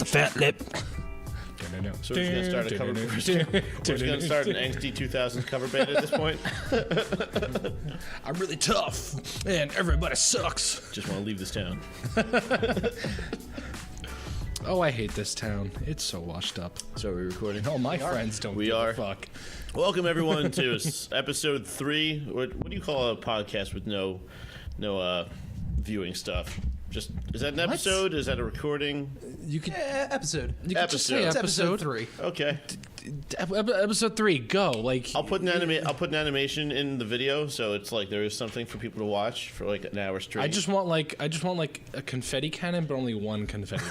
fat lip. So we're going to start a cover band. We're going to start an angsty 2000s cover band at this point. I'm really tough, and everybody sucks. Just want to leave this town. Oh, I hate this town. It's so washed up. So are we recording? Oh, my friends don't give a fuck. Welcome, everyone, to episode 3. What do you call a podcast with no viewing stuff? Just is that an episode? Is that a recording? You could episode. You could just say It's episode 3. Okay. Episode 3. Go. Like I'll put an animation in the video, so it's like there is something for people to watch for like an hour straight. I just want like a confetti cannon, but only one confetti.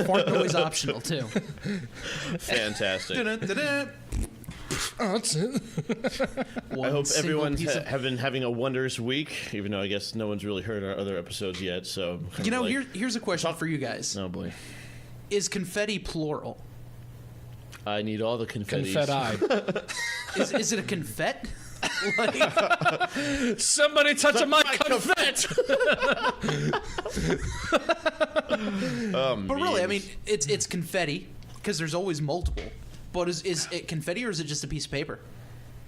Fart noise optional too. Fantastic. Oh, that's it. I hope everyone's been having a wondrous week, even though I guess no one's really heard our other episodes yet. So here's a question for you guys. Oh boy. Is confetti plural? I need all the confetti. Is it a confet? Somebody touching my confet. But really, I mean, it's confetti because there's always multiple. But is it confetti or is it just a piece of paper?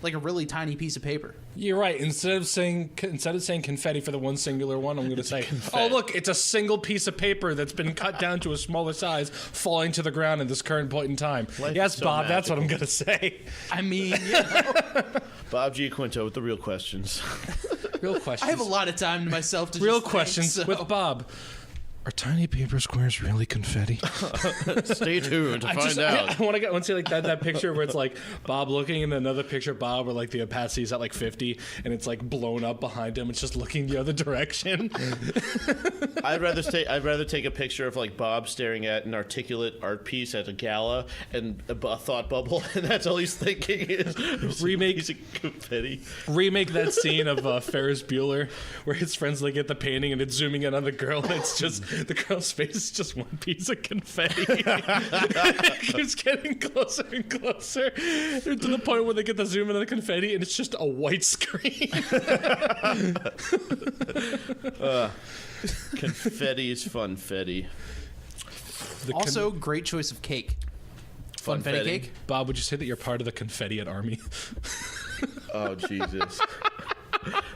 Like a really tiny piece of paper. You're right. Instead of saying confetti for the one singular one, I'm going to say, confet. oh, look, it's a single piece of paper that's been cut down to a smaller size, falling to the ground at this current point in time. Life yes, is so Bob, magical. that's what I'm going to say. I mean, Bob G. Quinto with the real questions. Real questions. I have a lot of time to myself to Real just questions think, so. with Bob. Are tiny paper squares really confetti? Stay tuned to find out. I want to see like that picture where it's like Bob looking, and another picture of Bob where like the opacity is at like 50, and it's like blown up behind him. It's just looking the other direction. I'd rather take a picture of like Bob staring at an articulate art piece at a gala and a thought bubble, and that's all he's thinking is Remake- he's a confetti. Remake that scene of Ferris Bueller where his friends look at the painting and it's zooming in on the girl, and it's just the girl's face is just one piece of confetti. It keeps getting closer and closer to the point where they get the zoom in on the confetti and it's just a white screen. Confetti is funfetti. Also, great choice of cake. Funfetti cake. Bob, would you say that you're part of the confetti army? Oh, Jesus.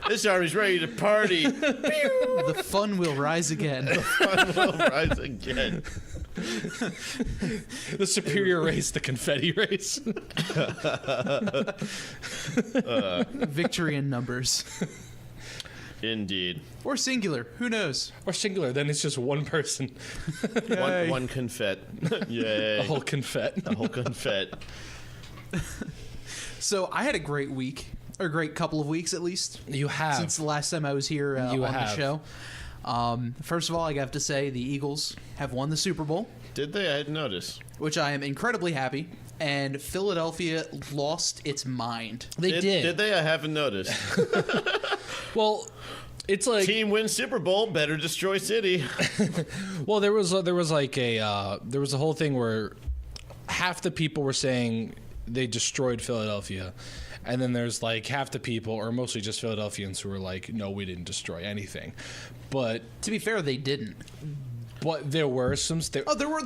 This army's ready to party. The fun will rise again. The fun will rise again. The superior race, the confetti race. Victory in numbers. Indeed. Or singular. Who knows? Or singular, then it's just one person. One confet. Yay. A whole confet. A whole confet. So I had a great week. Or a great couple of weeks, at least. You have. Since the last time I was here on the show. First of all, I have to say the Eagles have won the Super Bowl. Did they? I didn't notice. Which I am incredibly happy. And Philadelphia lost its mind. They did. Did they? I haven't noticed. Well, it's like Team wins Super Bowl, better destroy city. well, there was a whole thing where half the people were saying they destroyed Philadelphia. And then there's like half the people, or mostly just Philadelphians, who were like, no, we didn't destroy anything. But to be fair, they didn't. But there were some. There were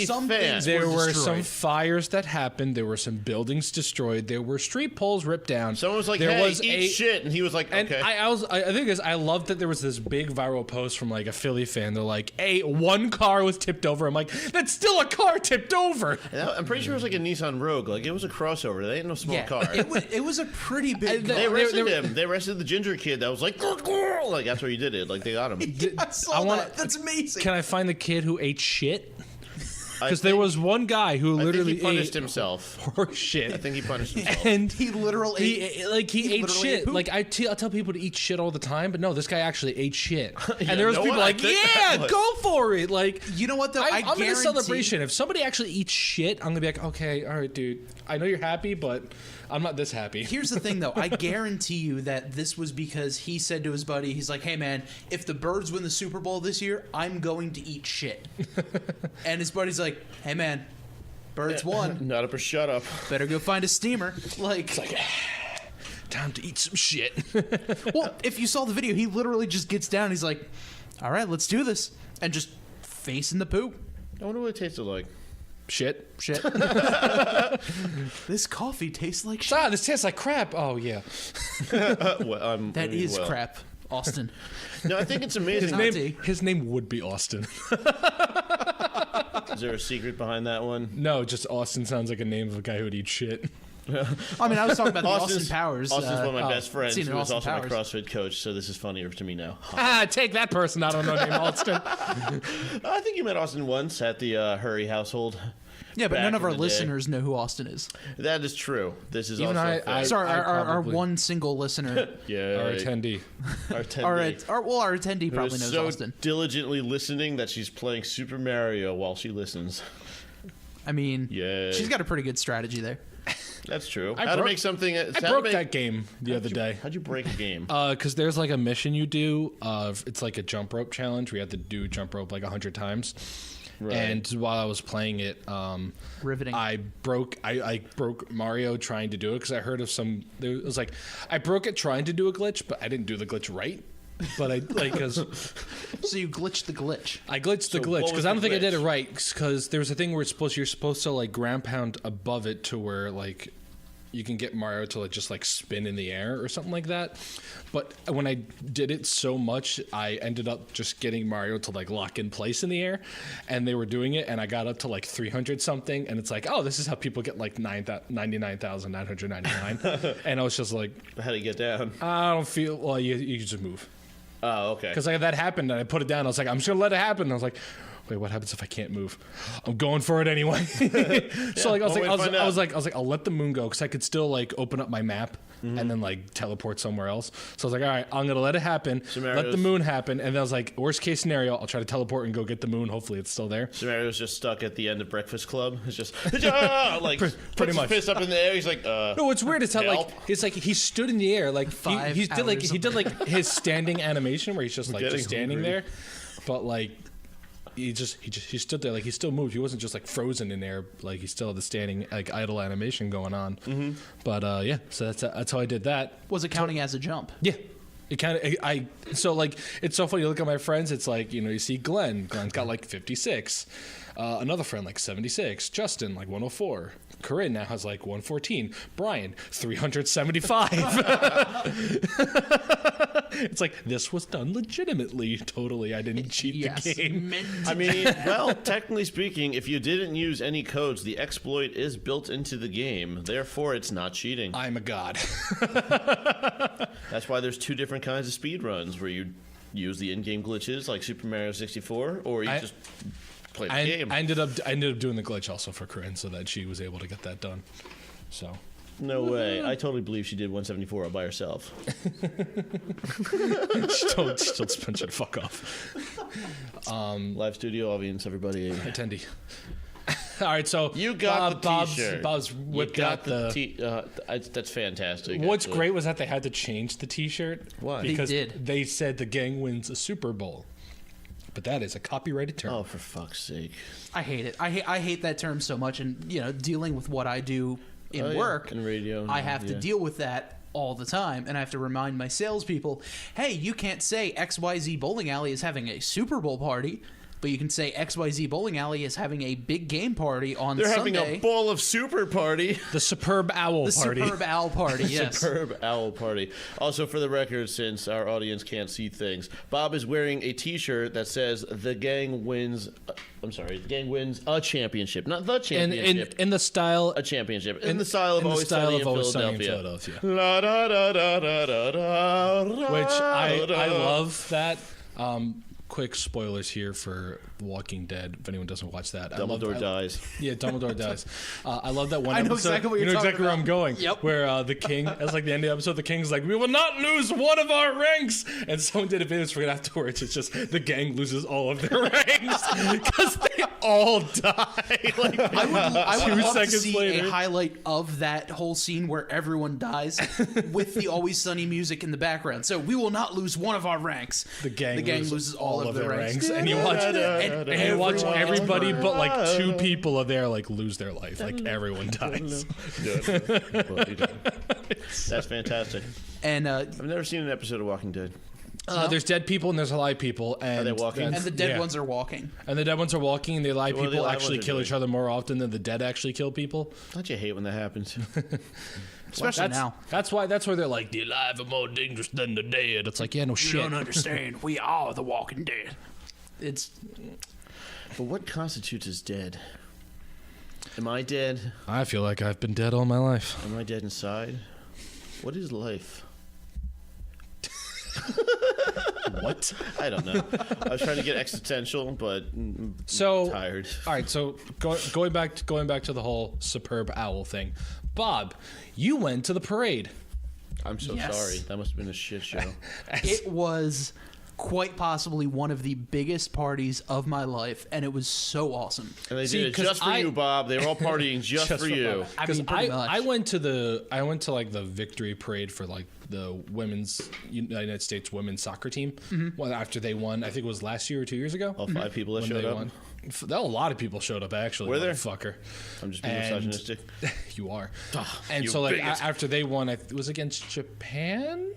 some things. There were destroyed. some fires that happened. There were some buildings destroyed. There were street poles ripped down. Someone was like, "Hey, eat shit," and he was like, "Okay." And I think I loved that there was this big viral post from like a Philly fan. They're like, "Hey, one car was tipped over." I'm like, "That's still a car tipped over." I'm pretty sure it was like a Nissan Rogue. Like it was a crossover. They ain't no small car. It was a pretty big. They arrested him. They arrested the ginger kid that was like, like that's where you did it. Like they got him. I saw that. That's amazing. Can I find the kid who ate shit? Because there was one guy who literally punished himself. Horse shit. I think he punished himself. And he literally ate shit. Like I'll tell people to eat shit all the time, but no, this guy actually ate shit. Yeah, and there was people like, yeah, go for it. Like, you know what though? I'm in a celebration. If somebody actually eats shit, I'm gonna be like, okay, all right, dude. I know you're happy, but I'm not this happy. Here's the thing, though. I guarantee you that this was because he said to his buddy, he's like, hey, man, if the Birds win the Super Bowl this year, I'm going to eat shit. And his buddy's like, hey, man, Birds won. Not up or shut up. Better go find a steamer. It's like, time to eat some shit. Well, if you saw the video, he literally just gets down. He's like, all right, let's do this, and just face in the poo. I wonder what it tasted like. Shit. This coffee tastes like shit. Ah, this tastes like crap. Oh, yeah. That is well. crap, Austin. No, I think it's amazing. His name would be Austin. Is there a secret behind that one? No, just Austin sounds like a name of a guy who would eat shit. I mean, I was talking about the Austin Powers. Austin's one of my best friends, seen who an was Austin also my Powers. CrossFit coach, so this is funnier to me now. Ah, take that person I don't know named Austin. I think you met Austin once at the Hurry household. Yeah, but back none of in our the day. listeners know who Austin is. That is true. This is Even also I- a fact. I- Sorry, our probably- one single listener, Yeah, Our attendee. our attendee. our attendee Who probably is knows so Austin. diligently listening that she's playing Super Mario while she listens. I mean, Yay. she's got a pretty good strategy there. That's true. I How to broke- make something? I broke that game the other day. How'd you break a game? Because there's like a mission you do. It's like a jump rope challenge where you have to do jump rope like 100 times. Right. And while I was playing it, Riveting. I broke Mario trying to do it because I heard of it was like I broke it trying to do a glitch, but I didn't do the glitch right. But I like because So you glitched the glitch. I glitched the So glitch what was because I the don't think I did it glitch? right because there was a thing where you're supposed to like ground pound above it to where like you can get Mario to like just like spin in the air or something like that. But when I did it so much, I ended up just getting Mario to like lock in place in the air, and they were doing it, and I got up to like 300 something, and it's like, oh, this is how people get like 99,999, and I was just like, How do you get down? I don't feel well. You just move. Oh, okay. Because like that happened, and I put it down. I was like, I'm just gonna let it happen. And I was like, wait, what happens if I can't move? I'm going for it anyway. So like I was one way to find like, I'll let the moon go because I could still like open up my map and then like teleport somewhere else. So I was like, all right, I'm gonna let it happen. Let the Mario's- moon happen, and then I was like, worst case scenario, I'll try to teleport and go get the moon. Hopefully, it's still there. So Mario's just stuck at the end of Breakfast Club. It's just like Pretty puts his much. fist up in the air. He's like, No, what's weird is how Help. like it's like he stood in the air like Five he did like hours he of- did like his standing animation where he's just like getting just standing hungry. there, but like he stood there like he still moved. He wasn't just like frozen in there. Like he still had the standing like idle animation going on. Mm-hmm. But yeah, so that's how I did that. Was it counting as a jump? Yeah. It kind of so like it's so funny. You look at my friends. It's like you see Glenn's got like 56, another friend like 76, Justin like 104, Corinne now has like 114, Brian 375. It's like this was done legitimately. Totally, I didn't cheat Yes. the game. I mean, well, technically speaking, if you didn't use any codes, the exploit is built into the game. Therefore, it's not cheating. I'm a god. That's why there's two different kinds of speed runs where you use the in-game glitches like Super Mario 64, or you just play the game. I ended up doing the glitch also for Corinne so that she was able to get that done. So. No way. I totally believe she did 174 all by herself. She told Spencer to fuck off. Live studio audience, everybody. Attendee. All right, so You got the t-shirt. Bob's You whipped got out the that's fantastic. What's actually. great was that they had to change the T-shirt. Why? They Because did. they said the gang wins a Super Bowl, but that is a copyrighted term. Oh, for fuck's sake. I hate it. I hate that term so much, and dealing with what I do in work, in radio. I have to deal with that all the time, and I have to remind my salespeople, hey, you can't say XYZ Bowling Alley is having a Super Bowl party, but you can say XYZ Bowling Alley is having a big game party on They're Sunday. having a bowl of super party. The Superb Owl the Party. Superb Owl Party, yes. Superb owl party. Also, for the record, since our audience can't see things, Bob is wearing a T-shirt that says "The gang wins." The gang wins a championship, not the championship. in the style a championship in the style of in the Always style Sunny of Always Sunny in Philadelphia. Philadelphia. La, da, da, da, da, da, da, Which I da. love that. Quick spoilers here for The Walking Dead. If anyone doesn't watch that, Dumbledore dies. Yeah, Dumbledore dies. I love that one I know episode. exactly what you you're know talking exactly where I'm about. going. Yep. Where the king, that's like the end of the episode, the king's like, we will not lose one of our ranks. And someone did a famous for it afterwards. It's just the gang loses all of their ranks because they all die. Like, I would 2 love to seconds see later. a highlight of that whole scene where everyone dies with the Always Sunny music in the background. So we will not lose one of our ranks. The gang loses all of their ranks. and you watch and you watch everyone- everybody but like 2 people are there like lose their life. Like everyone dies. That's fantastic. And I've never seen an episode of Walking Dead. There's dead people and there's alive people. And they walking? And the dead ones are walking. And the dead ones are walking, and the alive Well, the people alive actually ones are kill doing? each other more often than the dead actually kill people. Don't you hate when that happens? Especially now. That's why they're like, the alive are more dangerous than the dead. It's like, yeah, no You shit. don't understand. We are the walking dead. It's... But what constitutes as dead? Am I dead? I feel like I've been dead all my life. Am I dead inside? What is life? What? I don't know. I was trying to get existential, but I'm tired. All right, so going back to the whole superb owl thing. Bob, you went to the parade. I'm so Yes. sorry. That must have been a shit show. It was quite possibly one of the biggest parties of my life, and it was so awesome. And they See, did it 'cause just for I- you, Bob. They were all partying just for you. I Because mean, pretty much. I went to like the victory parade for like the women's United States women's soccer team. Well, after they won, I think it was last year or 2 years ago. All 5 people that when showed they up. won. A lot of people showed up actually. Were there? Fucker. I'm just being And- misogynistic. You are. you And so like bigot. after they won, it was against Japan.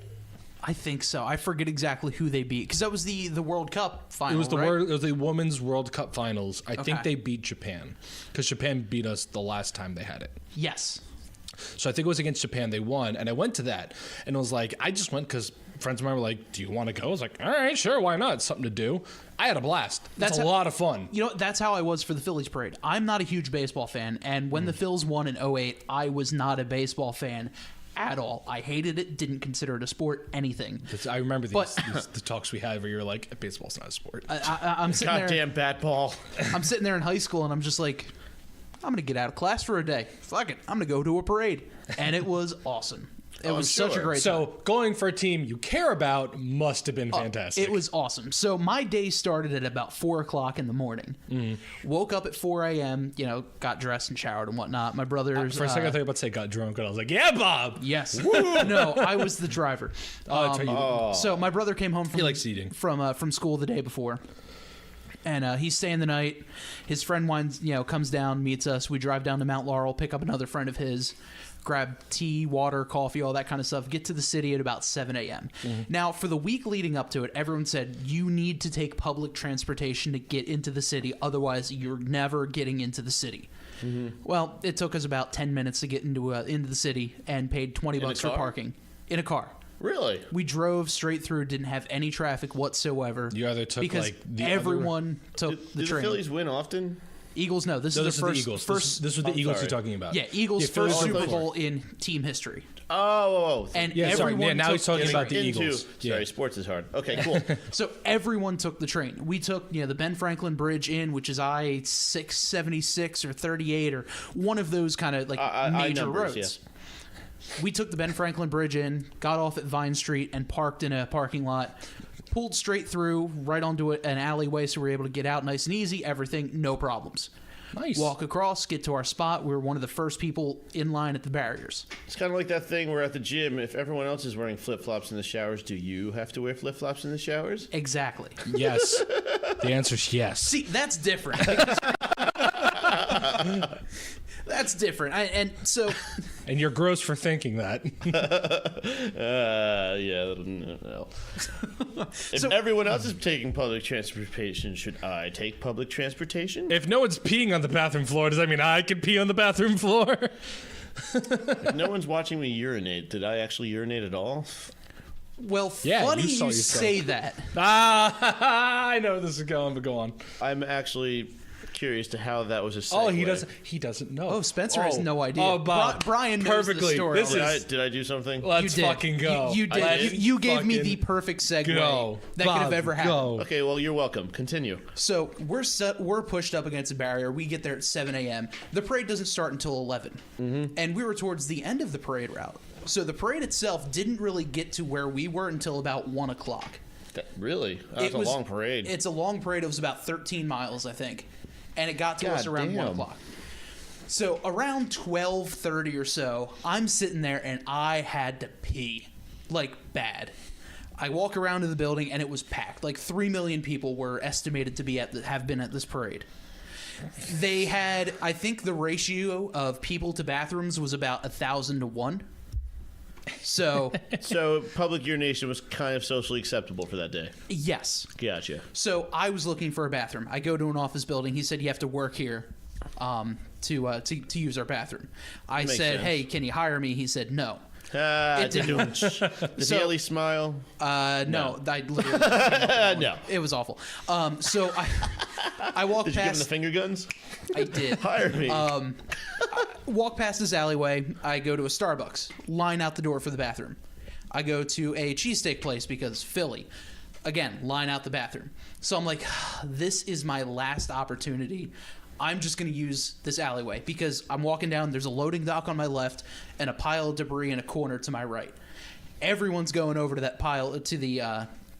I think so. I forget exactly who they beat because that was the World Cup final. It was right? it was the women's World Cup finals. I think Okay. they beat Japan because Japan beat us the last time they had it. Yes. So I think it was against Japan. They won, and I went to that, and it was like I just went because friends of mine were like, "Do you want to go?" I was like, "All right, sure, why not? It's something to do." I had a blast. That's a lot of fun. You know, that's how I was for the Phillies parade. I'm not a huge baseball fan, and when the Phils won in 2008, I was not a baseball fan at all. I hated it, didn't consider it a sport, anything. I remember But- the talks we had where you were like, "Baseball's not a sport." I'm sitting there. Goddamn bat ball. I'm sitting there in high school, and I'm just like, I'm gonna get out of class for a day. Fuck it, I'm gonna go to a parade, and it was awesome. It was such a sure. great time. So going for a team you care about must have been fantastic. It was awesome. So my day started at about 4 o'clock in the morning. Woke up at 4 a.m. You know, got dressed and showered and whatnot. My brother's. For a second, I thought you were about to say got drunk, and I was like, "Yeah, Bob." Yes. No, I was the driver. Oh, that's how you. So my brother came home from He likes eating. from school the day before, and he's staying the night. His friend comes down, meets us. We drive down to Mount Laurel, pick up another friend of his, grab tea, water, coffee, all that kind of stuff. Get to the city at about 7 a.m. Now, for the week leading up to it, everyone said you need to take public transportation to get into the city, otherwise you're never getting into the city. Well, it took us about 10 minutes to get into the city and paid $20 for car? parking in a car. Really? We drove straight through, didn't have any traffic whatsoever. You either took, because like, the everyone took Do the the train. Phillies win often? Eagles, no. This No, is this the is first. the Eagles. First, This was the I'm Eagles sorry. you're talking about. yeah, Eagles' Yeah, first Phillies Super were- Bowl in team history. Oh. And Yeah, sorry. everyone Yeah, now took he's talking the about train. the Eagles. Sorry, Yeah. sports is hard. Okay, cool. So everyone took the train. We took, the Ben Franklin Bridge in, which is I-676 or 38 or one of those kind of like major numbers, roads. yes. We took the Ben Franklin Bridge in, got off at Vine Street, and parked in a parking lot. Pulled straight through, right onto an alleyway, so we were able to get out nice and easy. Everything, no problems. Nice. Walk across, get to our spot. We were one of the first people in line at the barriers. It's kind of like that thing where at the gym, if everyone else is wearing flip-flops in the showers, do you have to wear flip-flops in the showers? Exactly. Yes. The answer is yes. See, that's different. That's different. And you're gross for thinking that. Yeah, no. If everyone else is taking public transportation, should I take public transportation? If no one's peeing on the bathroom floor, does that mean I can pee on the bathroom floor? If no one's watching me urinate, did I actually urinate at all? Well, Yeah, funny you saw you yourself. say that. I know where this is going, but go on. I'm actually curious to how that was a segue. Oh, he doesn't know. Oh, Spencer has no idea. Oh, Bob. Brian knows Perfectly. the story. This is- Did I do something? Let's You did. fucking go. You did. I did? You gave me the Fucking perfect segue go. that could have Bob, ever happened. go. Okay, well, you're welcome. Continue. So we're pushed up against a barrier. We get there at 7 a.m. The parade doesn't start until 11, and we were towards the end of the parade route. So the parade itself didn't really get to where we were until about 1 o'clock. Really? That's a long parade. It's a long parade. It was about 13 miles, I think, and it got to us God around 1 damn. o'clock. So around 12:30 or so, I'm sitting there and I had to pee, like bad. I walk around to the building and it was packed. Like 3 million people were estimated to be have been at this parade. They had, I think, the ratio of people to bathrooms was about 1,000 to 1. So So public urination was kind of socially acceptable for that day. yes. Gotcha. So I was looking for a bathroom. I go to an office building. He said you have to work here to use our bathroom. I Makes said, sense. hey, can you hire me? He said no. It didn't. Did he at least smile? No, I literally No. it was awful. So I walked Did you give him past. the finger guns? I did. Hire me. Walk past this alleyway. I go to a Starbucks. Line out the door for the bathroom. I go to a cheesesteak place because Philly. Again, line out the bathroom. So I'm like, this is my last opportunity. I'm just going to use this alleyway because I'm walking down. There's a loading dock on my left and a pile of debris in a corner to my right. Everyone's going over to that pile to the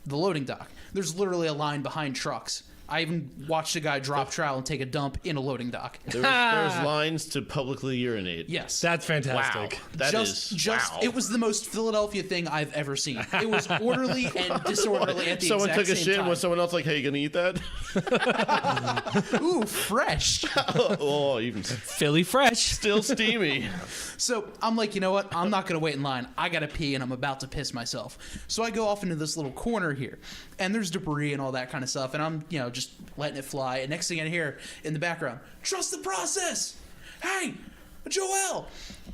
loading dock. There's literally a line behind trucks. I even watched a guy drop trowel and take a dump in a loading dock. There's lines to publicly urinate. Yes. That's fantastic. That Wow. It was the most Philadelphia thing I've ever seen. It was orderly and disorderly at the Someone exact took a same shit time. and was someone else like, hey, you gonna eat that? Ooh, fresh. Oh, even Philly fresh. still steamy. So I'm like, you know what? I'm not going to wait in line. I got to pee and I'm about to piss myself. So I go off into this little corner here and there's debris and all that kind of stuff. And I'm, just letting it fly. And next thing I hear in the background, trust the process. Hey, Joel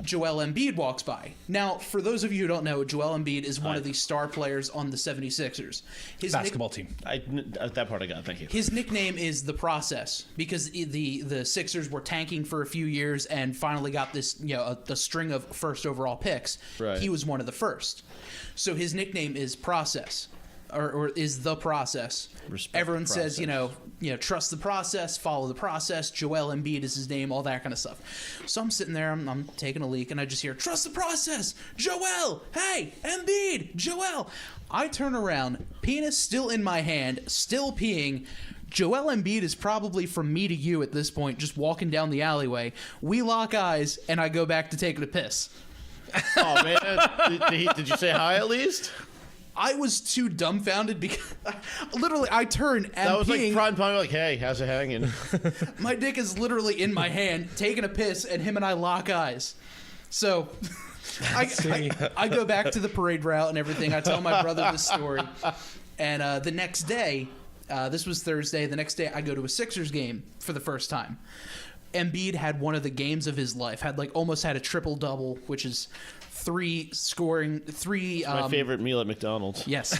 Embiid walks by. Now, for those of you who don't know, Joel Embiid is one of the star players on the 76ers. His Basketball team. That part I got. Thank you. His nickname is The Process because the Sixers were tanking for a few years and finally got this, a string of first overall picks. Right. He was one of the first. So his nickname is Process. Or is The Process. Respect Everyone the says, process. trust the process, follow the process. Joel Embiid is his name, all that kind of stuff. So I'm sitting there, I'm taking a leak, and I just hear, trust the process, Joel, hey, Embiid, Joel. I turn around, penis still in my hand, still peeing. Joel Embiid is probably from me to you at this point, just walking down the alleyway. We lock eyes, and I go back to taking a piss. Oh man, did you say hi at least? I was too dumbfounded because literally I turn and That was peeing. like prime time. Like, hey, how's it hanging? My dick is literally in my hand, taking a piss, and him and I lock eyes. So I go back to the parade route and everything. I tell my brother this story. And the next day, this was Thursday, the next day I go to a Sixers game for the first time. Embiid had one of the games of his life, almost had a triple-double, which is three. My favorite meal at McDonald's. Yes,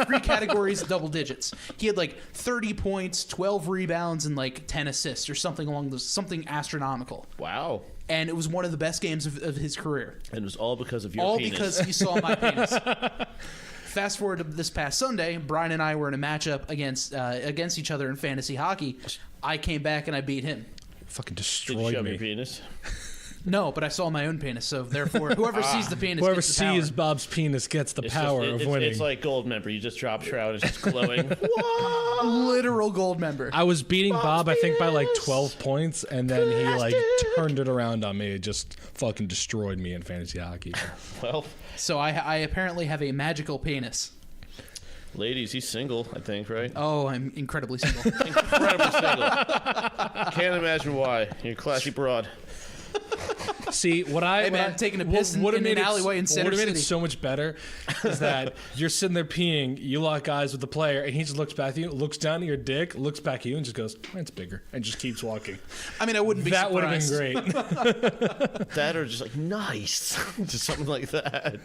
three categories, double digits. He had 30 points, 12 rebounds, and 10 assists or something along those, something astronomical. Wow. And it was one of the best games of his career. And it was all because of your All penis. because he saw my penis. Fast forward to this past Sunday, Brian and I were in a matchup against each other in fantasy hockey. I came back and I beat him. Fucking Did you destroyed shove me. your penis? No, but I saw my own penis, so therefore, whoever sees the penis Whoever gets the power. sees Bob's penis gets the It's power just, of winning. It's like gold member. You just drop shroud. It's just glowing. Literal gold member. I was beating Bob, I think, by penis. 12 points, and then he turned it around on me. It just fucking destroyed me in fantasy hockey. Well, So I apparently have a magical penis. ladies, he's single, I think, right? Oh, I'm incredibly single. Incredibly single. Can't imagine why. You're a classy broad. See, what I Hey, man, taking a piss in an alleyway in Center What made it City. so much better is that you're sitting there peeing, you lock eyes with the player, and he just looks back at you, looks down at your dick, looks back at you, and just goes, "It's bigger," and just keeps walking. I mean, I wouldn't be That would have surprised. been great. That or just nice. Just something like that.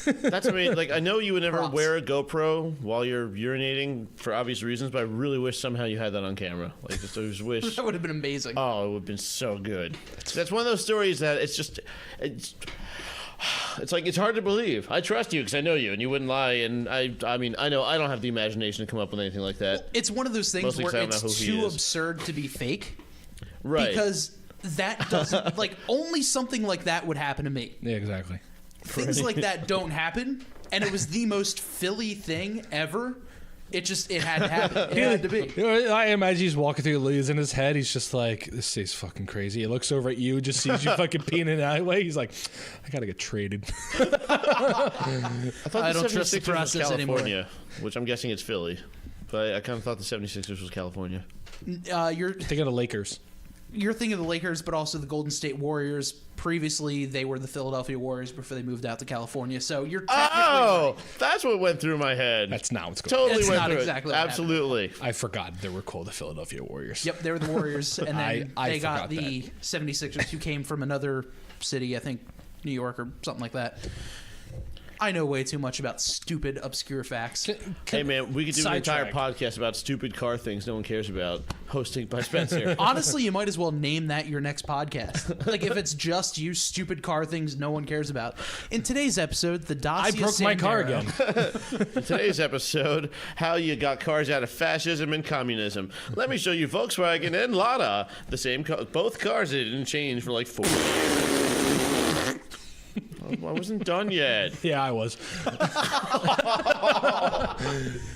That's I know you would never Props. wear a GoPro while you're urinating for obvious reasons, but I really wish somehow you had that on camera. I just wish. That would have been amazing. Oh, it would have been so good. That's one of those stories that it's it's hard to believe. I trust you because I know you and you wouldn't lie. And I mean, I know I don't have the imagination to come up with anything like that. It's one of those things Mostly 'cause I where don't know it's who he too is. absurd to be fake. Right. Because that doesn't, only something like that would happen to me. Yeah, exactly. Things like that don't happen. And it was the most Philly thing ever. It had to happen. It had to be. I imagine he's walking through the leaves in his head. He's just like, "This is fucking crazy." He looks over at you, just sees you fucking peeing in an alleyway. He's like, "I gotta get traded." I thought I the don't trust the 76ers was process anymore. California, which I'm guessing it's Philly. But I kind of thought the 76ers was California. You're Think of the Lakers. you're thinking of the Lakers, but also the Golden State Warriors. Previously, they were the Philadelphia Warriors before they moved out to California. So you're technically right. That's what went through my head. That's not what's going on. Totally That's went not through exactly it. what Absolutely. I forgot they were called the Philadelphia Warriors. Yep, they were the Warriors, and then I they got forgot the 76ers, who came from another city, I think New York or something like that. I know way too much about stupid, obscure facts. Hey, man, we could do an entire Sidetrack. podcast about stupid car things no one cares about, hosting by Spencer. Honestly, you might as well name that your next podcast. Like, if it's just you stupid car things no one cares about. In today's episode, the Dacia I broke my car Sandero. again. In today's episode, how you got cars out of fascism and communism. Let me show you Volkswagen and Lada. The same both cars didn't change for like 4 years. I wasn't done yet. Yeah, I was.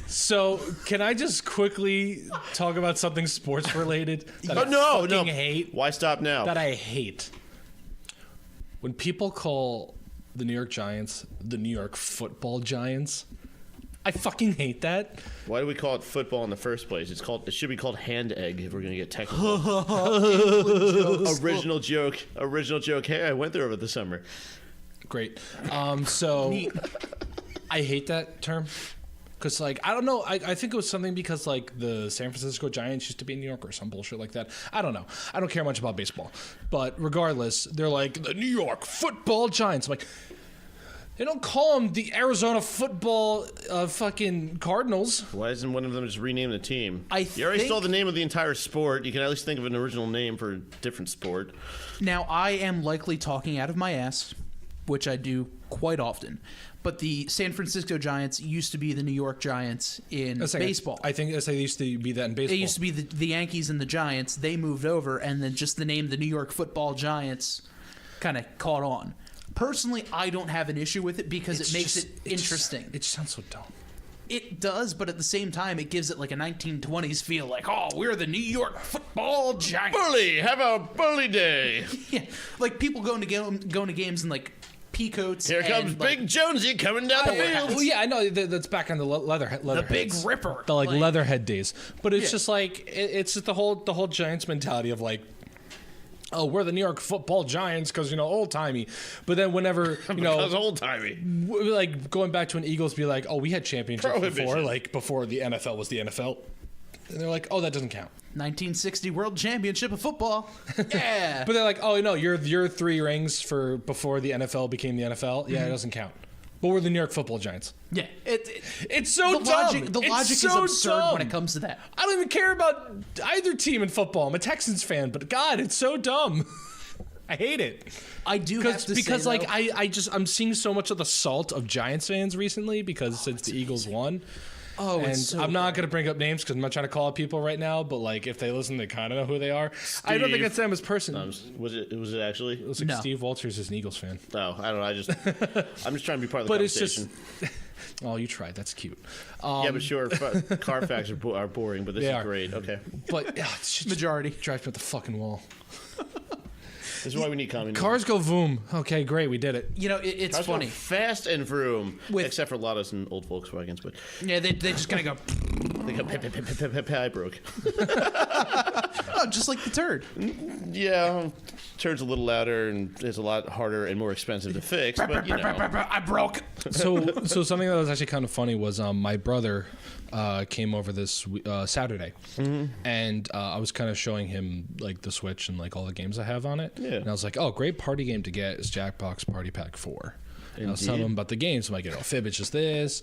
So, can I just quickly talk about something sports related? That I fucking hate. Why stop now? That I hate. When people call the New York Giants the New York Football Giants, I fucking hate that. Why do we call it football in the first place? It should be called hand egg if we're gonna get technical. Original joke. Hey, I went there over the summer. Great. So I hate that term because, like, I don't know. I think it was something because, like, the San Francisco Giants used to be in New York or some bullshit like that. I don't know. I don't care much about baseball. But regardless, they're like, the New York Football Giants. I'm like, they don't call them the Arizona Football fucking Cardinals. Why doesn't one of them just rename the team? You already stole the name of the entire sport. You can at least think of an original name for a different sport. Now, I am likely talking out of my ass, which I do quite often. But the San Francisco Giants used to be the New York Giants in baseball. I think they used to be that in baseball. It used to be the Yankees and the Giants. They moved over, and then just the name the New York Football Giants kind of caught on. Personally, I don't have an issue with it because it makes it interesting. It sounds so dumb. It does, but at the same time, it gives it like a 1920s feel, like, oh, we're the New York Football Giants. Bully, have a bully day. Yeah, like people going to games in like peacoats. Here comes Big Jonesy coming down the field. Well, yeah, I know that's back on the leather Big Ripper, the like Leatherhead days. But it's just like it's just the whole Giants mentality of like, oh, we're the New York Football Giants because, you know, old timey. But then whenever, you know, because old timey, like going back to an Eagles, be like, oh, we had championships before, like before the NFL was the NFL, and they're like, oh, that doesn't count. 1960 World Championship of football. Yeah. But they're like, oh, no, you're 3 rings for before the NFL became the NFL. Yeah, it doesn't count. But we're the New York Football Giants. Yeah, it's so the dumb. The logic is so absurd when it comes to that. I don't even care about either team in football. I'm a Texans fan, but God, it's so dumb. I hate it. I do have to because say, like I'm seeing so much of the salt of Giants fans recently because since the Eagles won. Oh, and it's so I'm not going to bring up names because I'm not trying to call out people right now. But like, if they listen, they kind of know who they are. I don't think it's them as person. Was it actually? It was like Steve Walters is an Eagles fan. No, I don't know. I'm just trying to be part of the But conversation. it's just. Oh, you tried. That's cute. Yeah, but sure, car facts are boring, but this is great. Okay. But it's just majority drives me up the fucking wall. This is why we need communism. Cars go vroom. Okay, great, we did it. You know, it's Cars funny. Go fast and vroom, except for Lotus and old Volkswagens. But yeah, they just kind of go. They go I broke. Oh, just like the turd. Yeah, turd's a little louder and it's a lot harder and more expensive to fix. But you know, I broke. So something that was actually kind of funny was my brother came over this Saturday, and I was kind of showing him like the Switch and like all the games I have on it. Yeah. And I was like, oh, great party game to get is Jackbox Party Pack 4. And I was telling him about the games. I'm like, you know, Fibbage is this.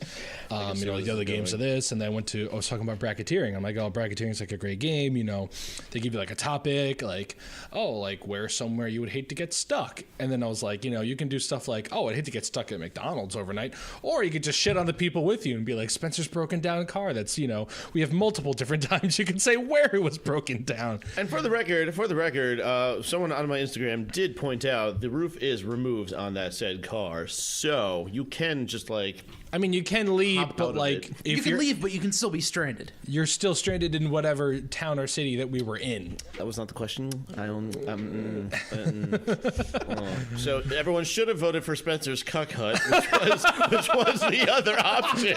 You know, the other games are this. And then I was talking about bracketeering. I'm like, oh, bracketeering is like a great game. You know, they give you like a topic, like, oh, like where somewhere you would hate to get stuck. And then I was like, you know, you can do stuff like, oh, I'd hate to get stuck at McDonald's overnight. Or you could just shit on the people with you and be like, Spencer's broken down a car. That's, you know, we have multiple different times you can say where it was broken down. And for the record, someone on my Instagram did point out the roof is removed on that said car. So you can just like, I mean, you can leave, but like, you can leave, but you can still be stranded. You're still stranded in whatever town or city that we were in. That was not the question. So everyone should have voted for Spencer's Cuck Hut, which was the other option.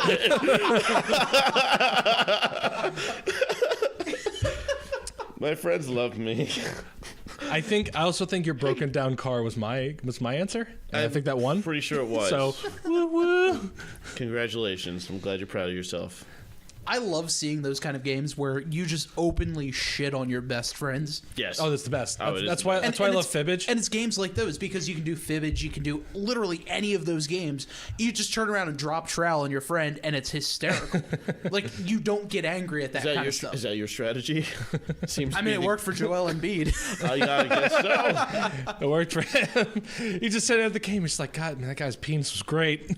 My friends love me. I also think your broken down car was my answer. I think that won. Pretty sure it was. So, woo woo. Congratulations. I'm glad you're proud of yourself. I love seeing those kind of games where you just openly shit on your best friends. Yes. Oh, that's the best. Oh, That's why I love Fibbage. And it's games like those because you can do Fibbage, you can do literally any of those games. You just turn around and drop trowel on your friend, and it's hysterical. Like, you don't get angry at that kind of stuff. Is that your strategy? Seems. I mean, it worked for Joel Embiid. I guess so. It worked for him. He just said at the game, he's like, God, man, that guy's penis was great.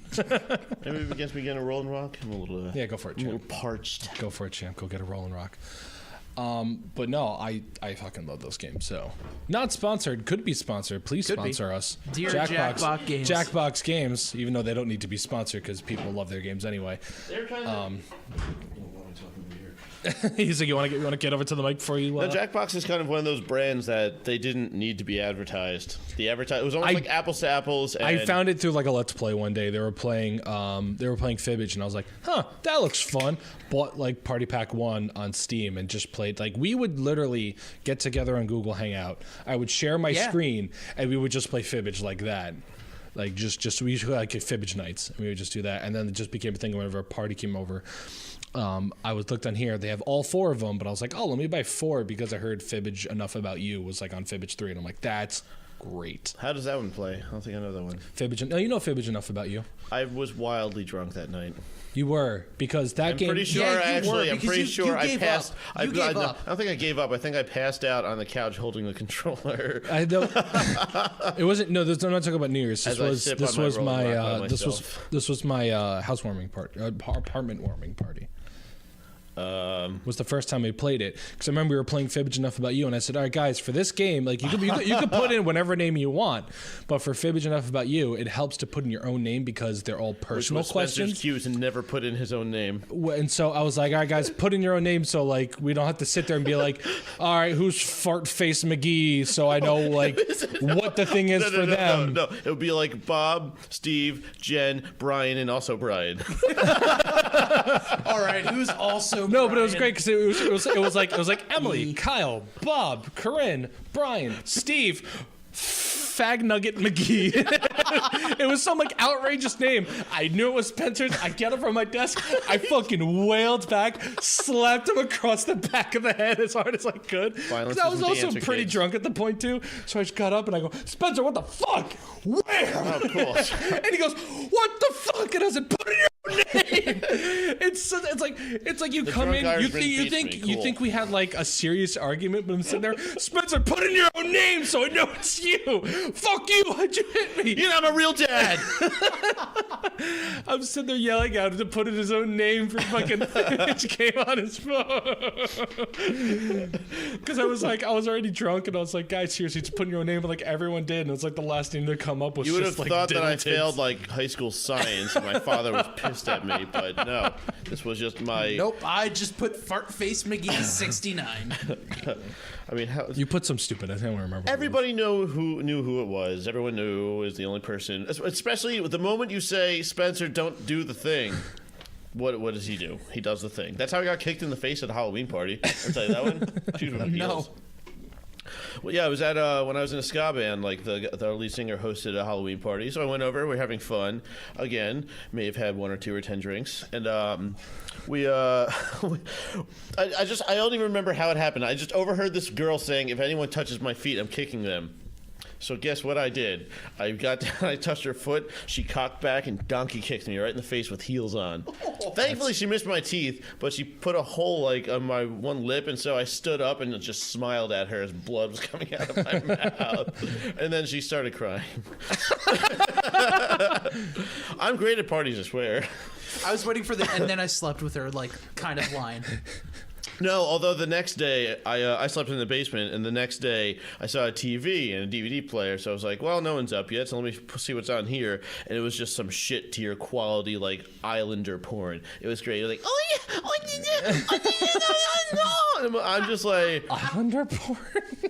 Maybe against me getting a Rolling Rock. I'm a little. Yeah, go for it, I'm a little champ. parched. Go for it, champ. Go get a Rolling Rock. But no, I fucking love those games. So, not sponsored. Could be sponsored. Please sponsor us. Dear Jackbox Games. Jackbox Games, even though they don't need to be sponsored because people love their games anyway. They're kind of. He's like, you want to get over to the mic before you? The Jackbox is kind of one of those brands that they didn't need to be advertised. It was almost like apples to apples. And I found it through like a Let's Play one day. They were playing Fibbage, and I was like, huh, that looks fun. Bought like Party Pack 1 on Steam and just played. Like, we would literally get together on Google Hangout. I would share my screen, and we would just play Fibbage like that. Like, just we usually like Fibbage nights, and we would just do that. And then it just became a thing whenever a party came over. I was looked on here. They have all 4 of them, but I was like, oh, let me buy 4 because I heard Fibbage Enough About You was like on Fibbage 3, and I'm like, that's great. How does that one play? I don't think I know that one. Fibbage, no, you know Fibbage Enough About You. I was wildly drunk that night. You were, because that game. I'm pretty sure. Yeah, you were, I'm pretty because sure you I gave passed. up. You gave up. I don't think I gave up. I think I passed out on the couch holding the controller. I don't. It wasn't. No, I'm not talking about New Year's. This was my housewarming party, apartment warming party. Was the first time we played it, because I remember we were playing Fibbage Enough About You, and I said, all right, guys, for this game, like you could put in whatever name you want, but for Fibbage Enough About You, it helps to put in your own name because they're all personal questions. Spencer's cues and never put in his own name. And so I was like, all right, guys, put in your own name, so like we don't have to sit there and be like, all right, who's Fart Face McGee, so I know like what the thing is for them. No, it would be like Bob, Steve, Jen, Brian, and also Brian. All right, who's also No, Brian? but it was great because it was like Emily, Kyle, Bob, Corinne, Brian, Steve, Fag Nugget McGee. It was some like outrageous name. I knew it was Spencer's. I get up from my desk. I fucking wailed back, slapped him across the back of the head as hard as I could. Because I was also pretty drunk at the point too. So I just got up and I go, Spencer, what the fuck? Where? Oh, cool. And he goes, what the fuck? And I said, put in your own name. It's like you come in, you think we had like a serious argument, but I'm sitting there, Spencer, put in your own name so I know it's you. Fuck you! Why'd you hit me? You know I'm a real dad. I'm sitting there yelling at him to put in his own name for fucking Fibbage game on his phone. Because I was already drunk, and I was like, guys, seriously, just put in your own name, but like everyone did, and it was like the last thing to come up was. You would just, have like, thought that I Diddletons. failed like high school science, and my father was pissed at me, but no, this was just my. Nope, I just put Fart Face McGee 69. I mean, how You put some stupid. I don't remember. everybody knew who it was. Everyone knew it was the only person. Especially the moment you say, Spencer, don't do the thing. What does he do? He does the thing. That's how he got kicked in the face at a Halloween party. I'll tell you that one. Shoot him in the No. heels. Well, yeah, I was at when I was in a ska band. Like the lead singer hosted a Halloween party, so I went over. We're having fun. Again, may have had 1 or 2 or 10 drinks, and I don't even remember how it happened. I just overheard this girl saying, "If anyone touches my feet, I'm kicking them." So guess what I did? I got down, I touched her foot. She cocked back and donkey kicked me right in the face with heels on. Thankfully, she missed my teeth, but she put a hole like on my one lip, and so I stood up and just smiled at her as blood was coming out of my mouth. And then she started crying. I'm great at parties, I swear. I was waiting for the and then I slept with her like kind of line. No, although the next day I slept in the basement, and the next day I saw a TV and a DVD player, so I was like, well, no one's up yet, so let me see what's on here. And it was just some shit tier quality, like, Islander porn. It was great. It was like, oh yeah, no. I'm just like... Islander porn?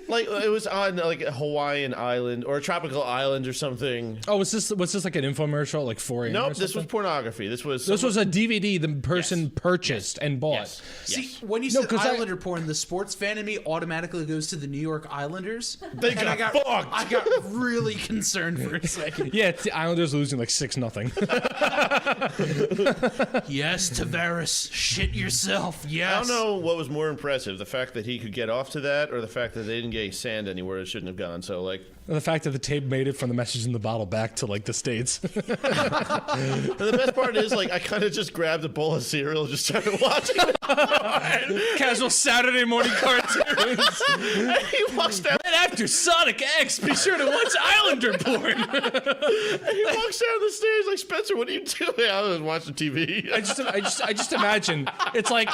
Like, it was on, like, a Hawaiian island, or a tropical island or something. Oh, was this like an infomercial, like 4 a.m. Nope, this was pornography. This was a DVD the person purchased and bought. Yes. See, when you you said Islander porn, the sports fan in me automatically goes to the New York Islanders. They got fucked. I got really concerned for a second. Yeah, it's the Islanders losing like 6-0. Yes, Tavares, shit yourself. Yes. I don't know what was more impressive, the fact that he could get off to that, or the fact that they didn't get sand anywhere it shouldn't have gone. So, like, The fact that the tape made it from the message in the bottle back to like the States. and the best part is, like, I kind of just grabbed a bowl of cereal and just started watching it. Casual Saturday morning cartoons. And he walks down. Right after Sonic X, be sure to watch Islander porn. And he walks down the stairs like, Spencer, what are you doing? I was watching TV. I just imagine it's like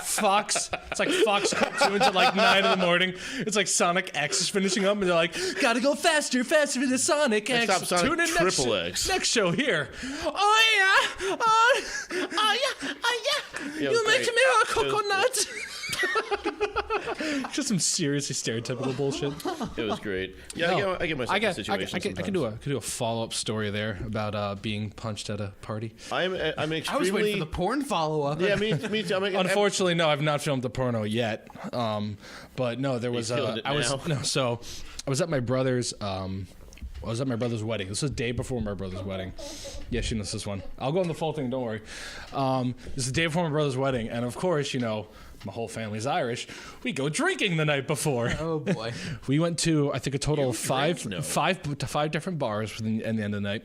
Fox. It's like Fox cartoons at like 9 in the morning. It's like Sonic X is finishing up, and they're like, "Gotta go faster for the Sonic X." Stop Sonic Tune in Triple X. Next show here. Oh yeah, Yeah, you great. making me a coconut. Just some seriously stereotypical bullshit. It was great. Yeah, No. I get myself in situations I can sometimes. do a follow-up story there about being punched at a party. I'm extremely. I was waiting for the porn follow-up. Yeah, me too. Unfortunately, no, I've not filmed the porno yet. But no, there was filmed it so I was at my brother's wedding. This was the day before my brother's wedding. Yeah, she knows this one. I'll go on the full thing, don't worry. This is the day before my brother's wedding, and of course, you know, my whole family's Irish. We go drinking the night before. Oh boy. We went to, I think, a total of drink? five different bars in the end of the night.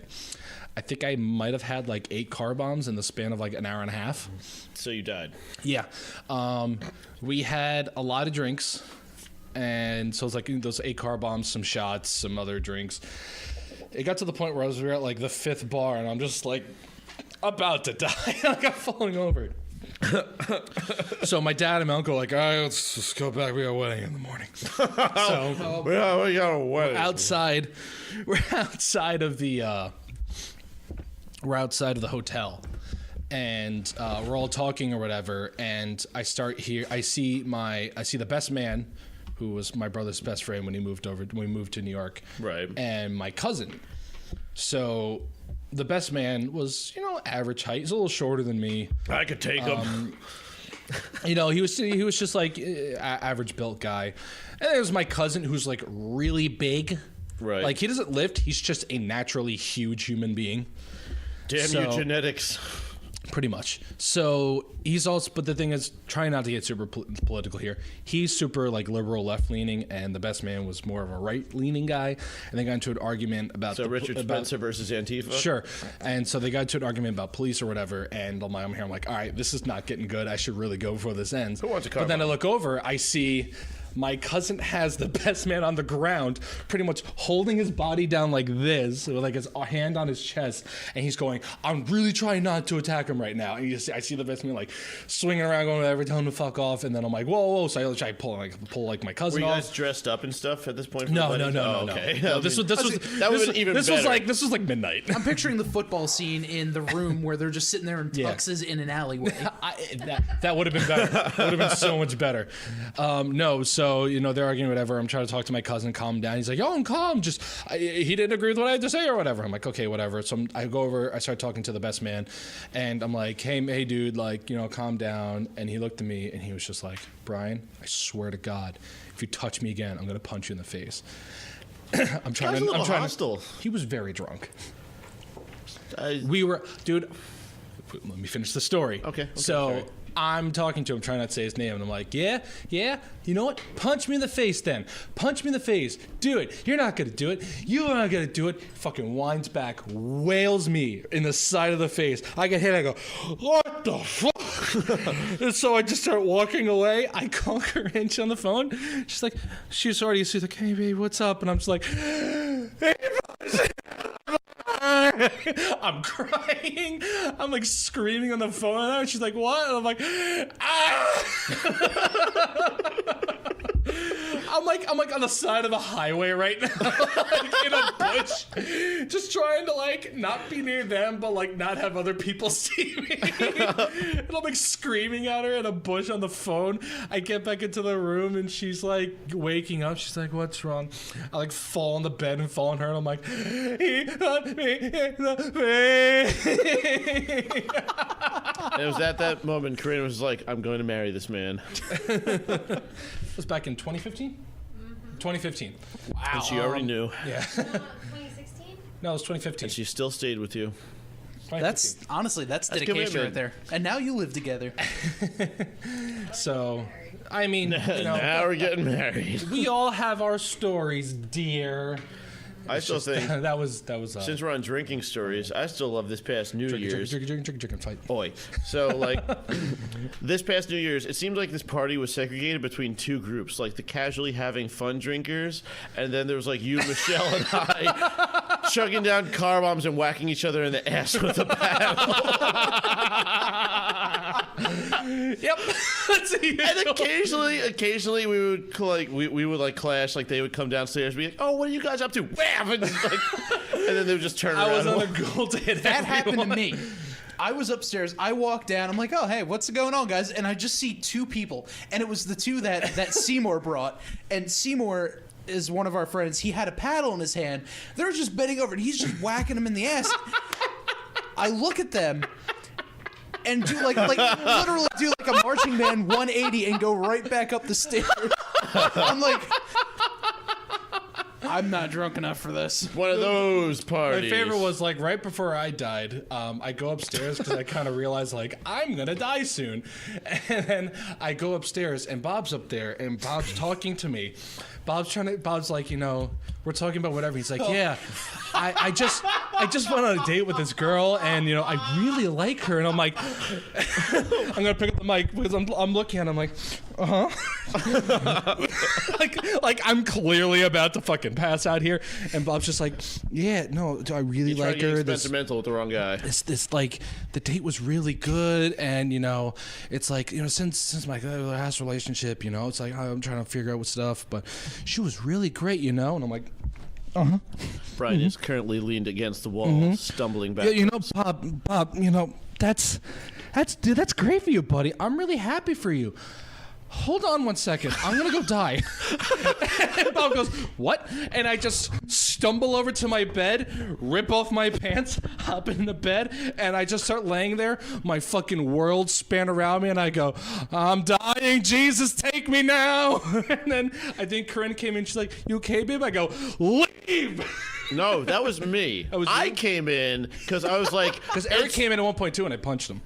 I think I might have had like 8 car bombs in the span of like an hour and a half. So you died. Yeah. We had a lot of drinks. And so it was like those 8 car bombs, some shots, some other drinks. It got to the point where we were at like the 5th bar, and I'm just like about to die. Like I'm falling over. So my dad and my uncle were like, all right, let's just go back. We got a wedding in the morning. So We got a wedding. we're outside of the hotel, and we're all talking or whatever, and I see the best man, who was my brother's best friend when we moved to New York, Right. and my cousin. So the best man was, you know, average height. He's a little shorter than me. I could take him. You know, he was just like average built guy. And there's my cousin, who's like really big. Right. Like he doesn't lift. He's just a naturally huge human being. Damn your genetics. Pretty much. So he's also, but the thing is, trying not to get super political here. He's super like liberal, left leaning, and the best man was more of a right leaning guy. And they got into an argument about Richard Spencer versus Antifa. Sure. And so they got into an argument about police or whatever. And I'm here. I'm like, all right, this is not getting good. I should really go before this ends. Who wants a car But then I bomb? look over. I see my cousin has the best man on the ground, pretty much holding his body down like this, with like his hand on his chest, and he's going, I'm really trying not to attack him right now. And I see the best man like swinging around, going whatever, telling him to fuck off, and then I'm like, whoa. So I try to pull my cousin Were you off. guys dressed up and stuff at this point? For No. the wedding? Oh, okay. No, this was that would've been even this was better. like midnight. I'm picturing the football scene in the room where they're just sitting there in tuxes in an alleyway. That would have been better. Would have been so much better. No, so you know they're arguing whatever. I'm trying to talk to my cousin, calm down. He's like, "Yo, I'm calm. Just he didn't agree with what I had to say or whatever." I'm like, "Okay, whatever." So I go over. I start talking to the best man, and I'm like, "Hey, dude, like you know, calm down." And he looked at me and he was just like, "Brian, I swear to God, if you touch me again, I'm gonna punch you in the face." I'm trying. Guy's a little hostile. hostile. He was very drunk. I- We were, dude. Let me finish the story. Okay, So sorry. I'm talking to him, trying not to say his name, and I'm like, yeah. You know what? Punch me in the face, then. Punch me in the face. Do it. You're not gonna do it. You're not gonna do it. Fucking whines back, wails me in the side of the face. I get hit. I go, what the fuck? And so I just start walking away. I call her in on the phone. She's already. She's like, hey, babe, what's up? And I'm just like, hey, I'm crying. I'm like screaming on the phone. And she's like, what? And I'm like, ah! I'm like on the side of the highway right now, like in a bush, just trying to like not be near them, but like not have other people see me. And I'm like screaming at her in a bush on the phone. I get back into the room and she's like waking up. She's like, "What's wrong?" I like fall on the bed and fall on her, and I'm like, "He hurt me in the face." And it was at that moment Corinne was like, "I'm going to marry this man." It was back in 2015? 2015. Wow. And she already knew. Yeah. 2016? No, it was 2015. And she still stayed with you. That's honestly, that's dedication commitment. right there. And now you live together. So, I mean, you know, Now we're getting married. we all have our stories, dear. I still think, that was since we're on drinking stories, I still love this past New Year's. drinking fight. Oi. So, like, this past New Year's, it seemed like this party was segregated between two groups, like the casually having fun drinkers, and then there was, like, you, Michelle, and I chugging down car bombs and whacking each other in the ass with a paddle. Yep. That's And occasionally we would, like, we would, like, clash, like, they would come downstairs and be like, "Oh, what are you guys up to?" Wham! And, like, and then they would just turn around. I was and on walk. a goal to hit That happened to everyone. me. I was upstairs. I walked down. I'm like, "Oh, hey, what's going on, guys?" And I just see two people, and it was the two that Seymour brought. And Seymour is one of our friends. He had a paddle in his hand. They're just bending over, and he's just whacking them in the ass. I look at them and do like literally do like a marching band 180 and go right back up the stairs. I'm like, I'm not drunk enough for this. One of those parties. My favorite was like right before I died. I go upstairs because I kind of realized like I'm gonna die soon, and then I go upstairs and Bob's up there and Bob's talking to me. Bob's like, you know, we're talking about whatever. He's like, yeah, I just went on a date with this girl and you know I really like her, and I'm like, I'm gonna pick up the mic because I'm looking at him like, like I'm clearly about to fucking pass out here, and Bob's just like, yeah, no, I really You like trying to her. get sentimental with the wrong guy. This like the date was really good, and you know it's like, you know, since my last relationship, you know, it's like I'm trying to figure out what stuff, but she was really great, you know. And I'm like, Brian is currently leaned against the wall, stumbling back. yeah, you know, Bob, you know, that's great for you, buddy. I'm really happy for you. Hold on one second. I'm going to go die. And Bob goes, what? And I just stumble over to my bed, rip off my pants, hop into bed, and I just start laying there. My fucking world span around me, and I go, I'm dying. Jesus, take me now. And then I think Corinne came in. She's like, you okay, babe? I go, leave. No, that was me. I you? came in because I was like... Because Eric came in at 1.2, and I punched him.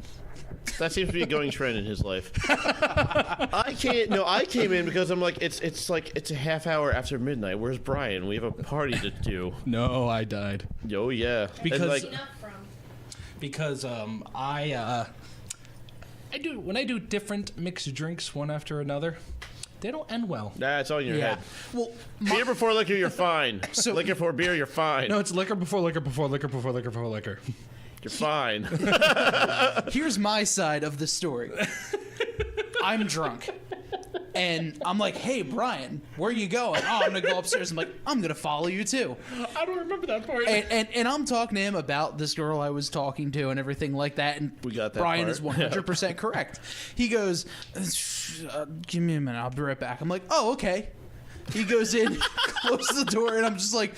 That seems to be a going trend in his life. I came in because I'm like, it's like it's a half hour after midnight. Where's Brian? We have a party to do. No, I died. Oh yeah. Because- And, like, Enough from. Because I do when I do different mixed drinks one after another, they don't end well. nah, it's all in your Yeah. head. Well, Beer before liquor, you're fine. So- Liquor before beer, you're fine. No, it's liquor before liquor before liquor before liquor before liquor. You're fine. here's my side of the story. I'm drunk. And I'm like, hey, Brian, where you going? Oh, I'm going to go upstairs. I'm like, I'm going to follow you too. I don't remember that part. And I'm talking to him about this girl I was talking to and everything like that. And We got that Brian part. is 100% correct. He goes, give me a minute. I'll be right back. I'm like, oh, okay. He goes in, closes the door, and I'm just like...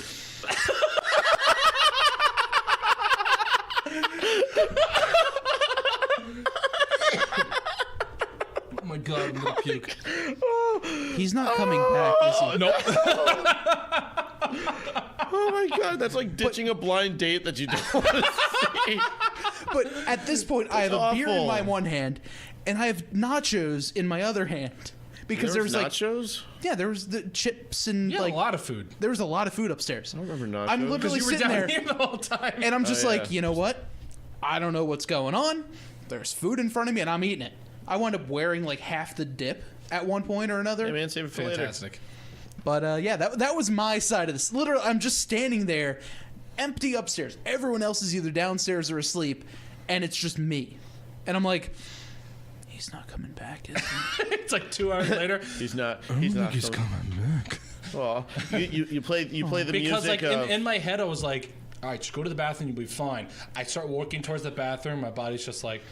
Oh my god, I'm gonna puke. He's not coming back, is he? Nope. Oh my god, that's like ditching a blind date that you don't want to see. But at this point, I have a beer in awful. my one hand, and I have nachos in my other hand. Because there was like... nachos? Yeah, there was the chips and Yeah, like... a lot of food. There was a lot of food upstairs. I don't remember nachos. I'm literally You were sitting down there, here the whole time. and I'm just Oh, like, yeah. you know what? I don't know what's going on. There's food in front of me, and I'm eating it. I wound up wearing like half the dip at one point or another. Hey man, save it for later. Fantastic. But yeah, that was my side of this. Literally, I'm just standing there, empty upstairs. Everyone else is either downstairs or asleep, and it's just me. And I'm like, He's not coming back, is he? It's like 2 hours later. He's not. He's coming back. Well, you play the music. Because like in my head, I was like, all right, just go to the bathroom, you'll be fine. I start walking towards the bathroom. My body's just like,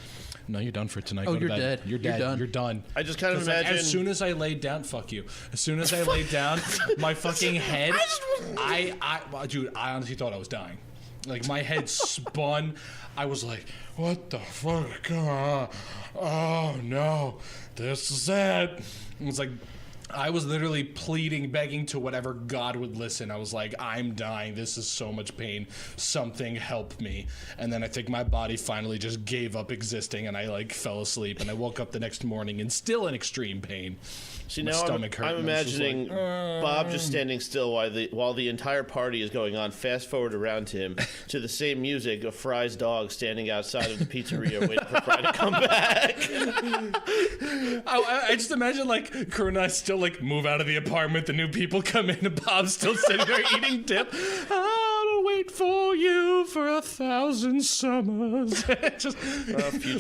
no, you're done for tonight. Oh, go to you're bed. dead. You're dead. You're done. You're done. I just kind of Like, imagine. as soon as I laid down, fuck you. As soon as I laid down, my fucking head, dude, I honestly thought I was dying. Like, my head spun. I was like, what the fuck? Oh, no. This is it. It was like, I was literally pleading, begging to whatever God would listen. I was like, I'm dying. This is so much pain. Something help me. And then I think my body finally just gave up existing, and I like fell asleep. And I woke up the next morning in still in extreme pain. See, My now stomach hurt, I'm and I was just imagining Bob just standing still while the entire party is going on. Fast forward around him to the same music of Fry's dog standing outside of the pizzeria waiting for Fry to come back. I just imagine like Karuna and I still like move out of the apartment. The new people come in, and Bob's still sitting there eating dip. I'll wait for you for 1,000 summers. Just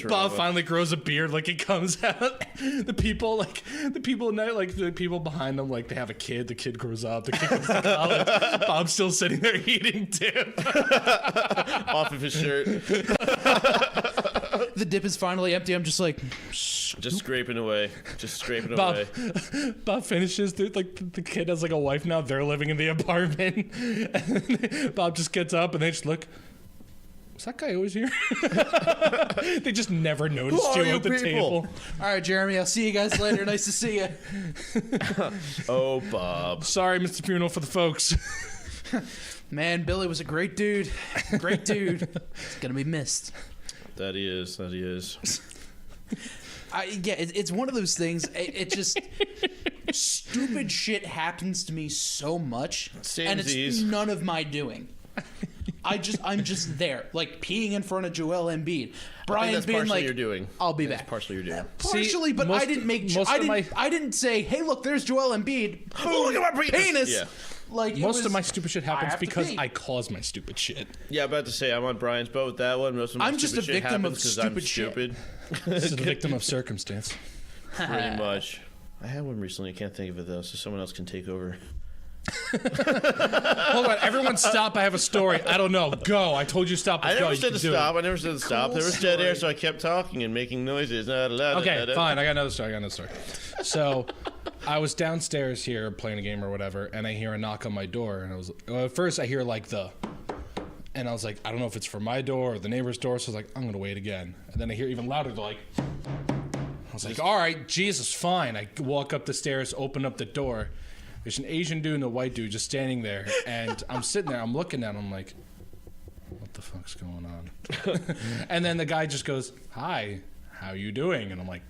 Bob finally grows a beard. Like he comes out. The people the people behind them, like they have a kid. The kid grows up. The kid goes to college. Bob's still sitting there eating dip off of his shirt. The dip is finally empty. I'm just like, just scraping away. Away. Bob finishes. The kid has like a wife now. They're living in the apartment. And Bob just gets up and they just look. Was that guy always here? They just never noticed you at the table. All right, Jeremy, I'll see you guys later. Nice to see you. Oh, Bob. Sorry, Mr. Funeral for the folks. Man, Billy was a great dude. Great dude. He's going to be missed. That he is. It's one of those things. It just stupid shit happens to me so much, and it's none of my doing. I'm just there, like peeing in front of Joel Embiid. Brian's being like, you're doing. I'll be back. Partially you're doing. Partially, but I didn't make. I didn't say, hey, look, there's Joel Embiid. Oh, look at my penis. Yeah. Like most of my stupid shit happens because I cause my stupid shit. Yeah, about to say I'm on Brian's boat with that one. Most of my I'm just a victim of stupid shit. This is a victim of circumstance. Pretty much. I had one recently. I can't think of it though, so someone else can take over. Hold on, everyone stop. I have a story. I don't know. Go. I told you stop. I never said to stop. There was dead air, so I kept talking and making noises. Okay, fine. I got another story. So I was downstairs here playing a game or whatever, and I hear a knock on my door, and at first I hear and I was like, I don't know if it's for my door or the neighbor's door, so I was like, I'm gonna wait again. And then I hear even louder, I was like, all right, Jesus, fine. I walk up the stairs, open up the door. There's an Asian dude and a white dude just standing there, and I'm sitting there, I'm looking at him, I'm like, what the fuck's going on? And then the guy just goes, hi, how you doing? And I'm like,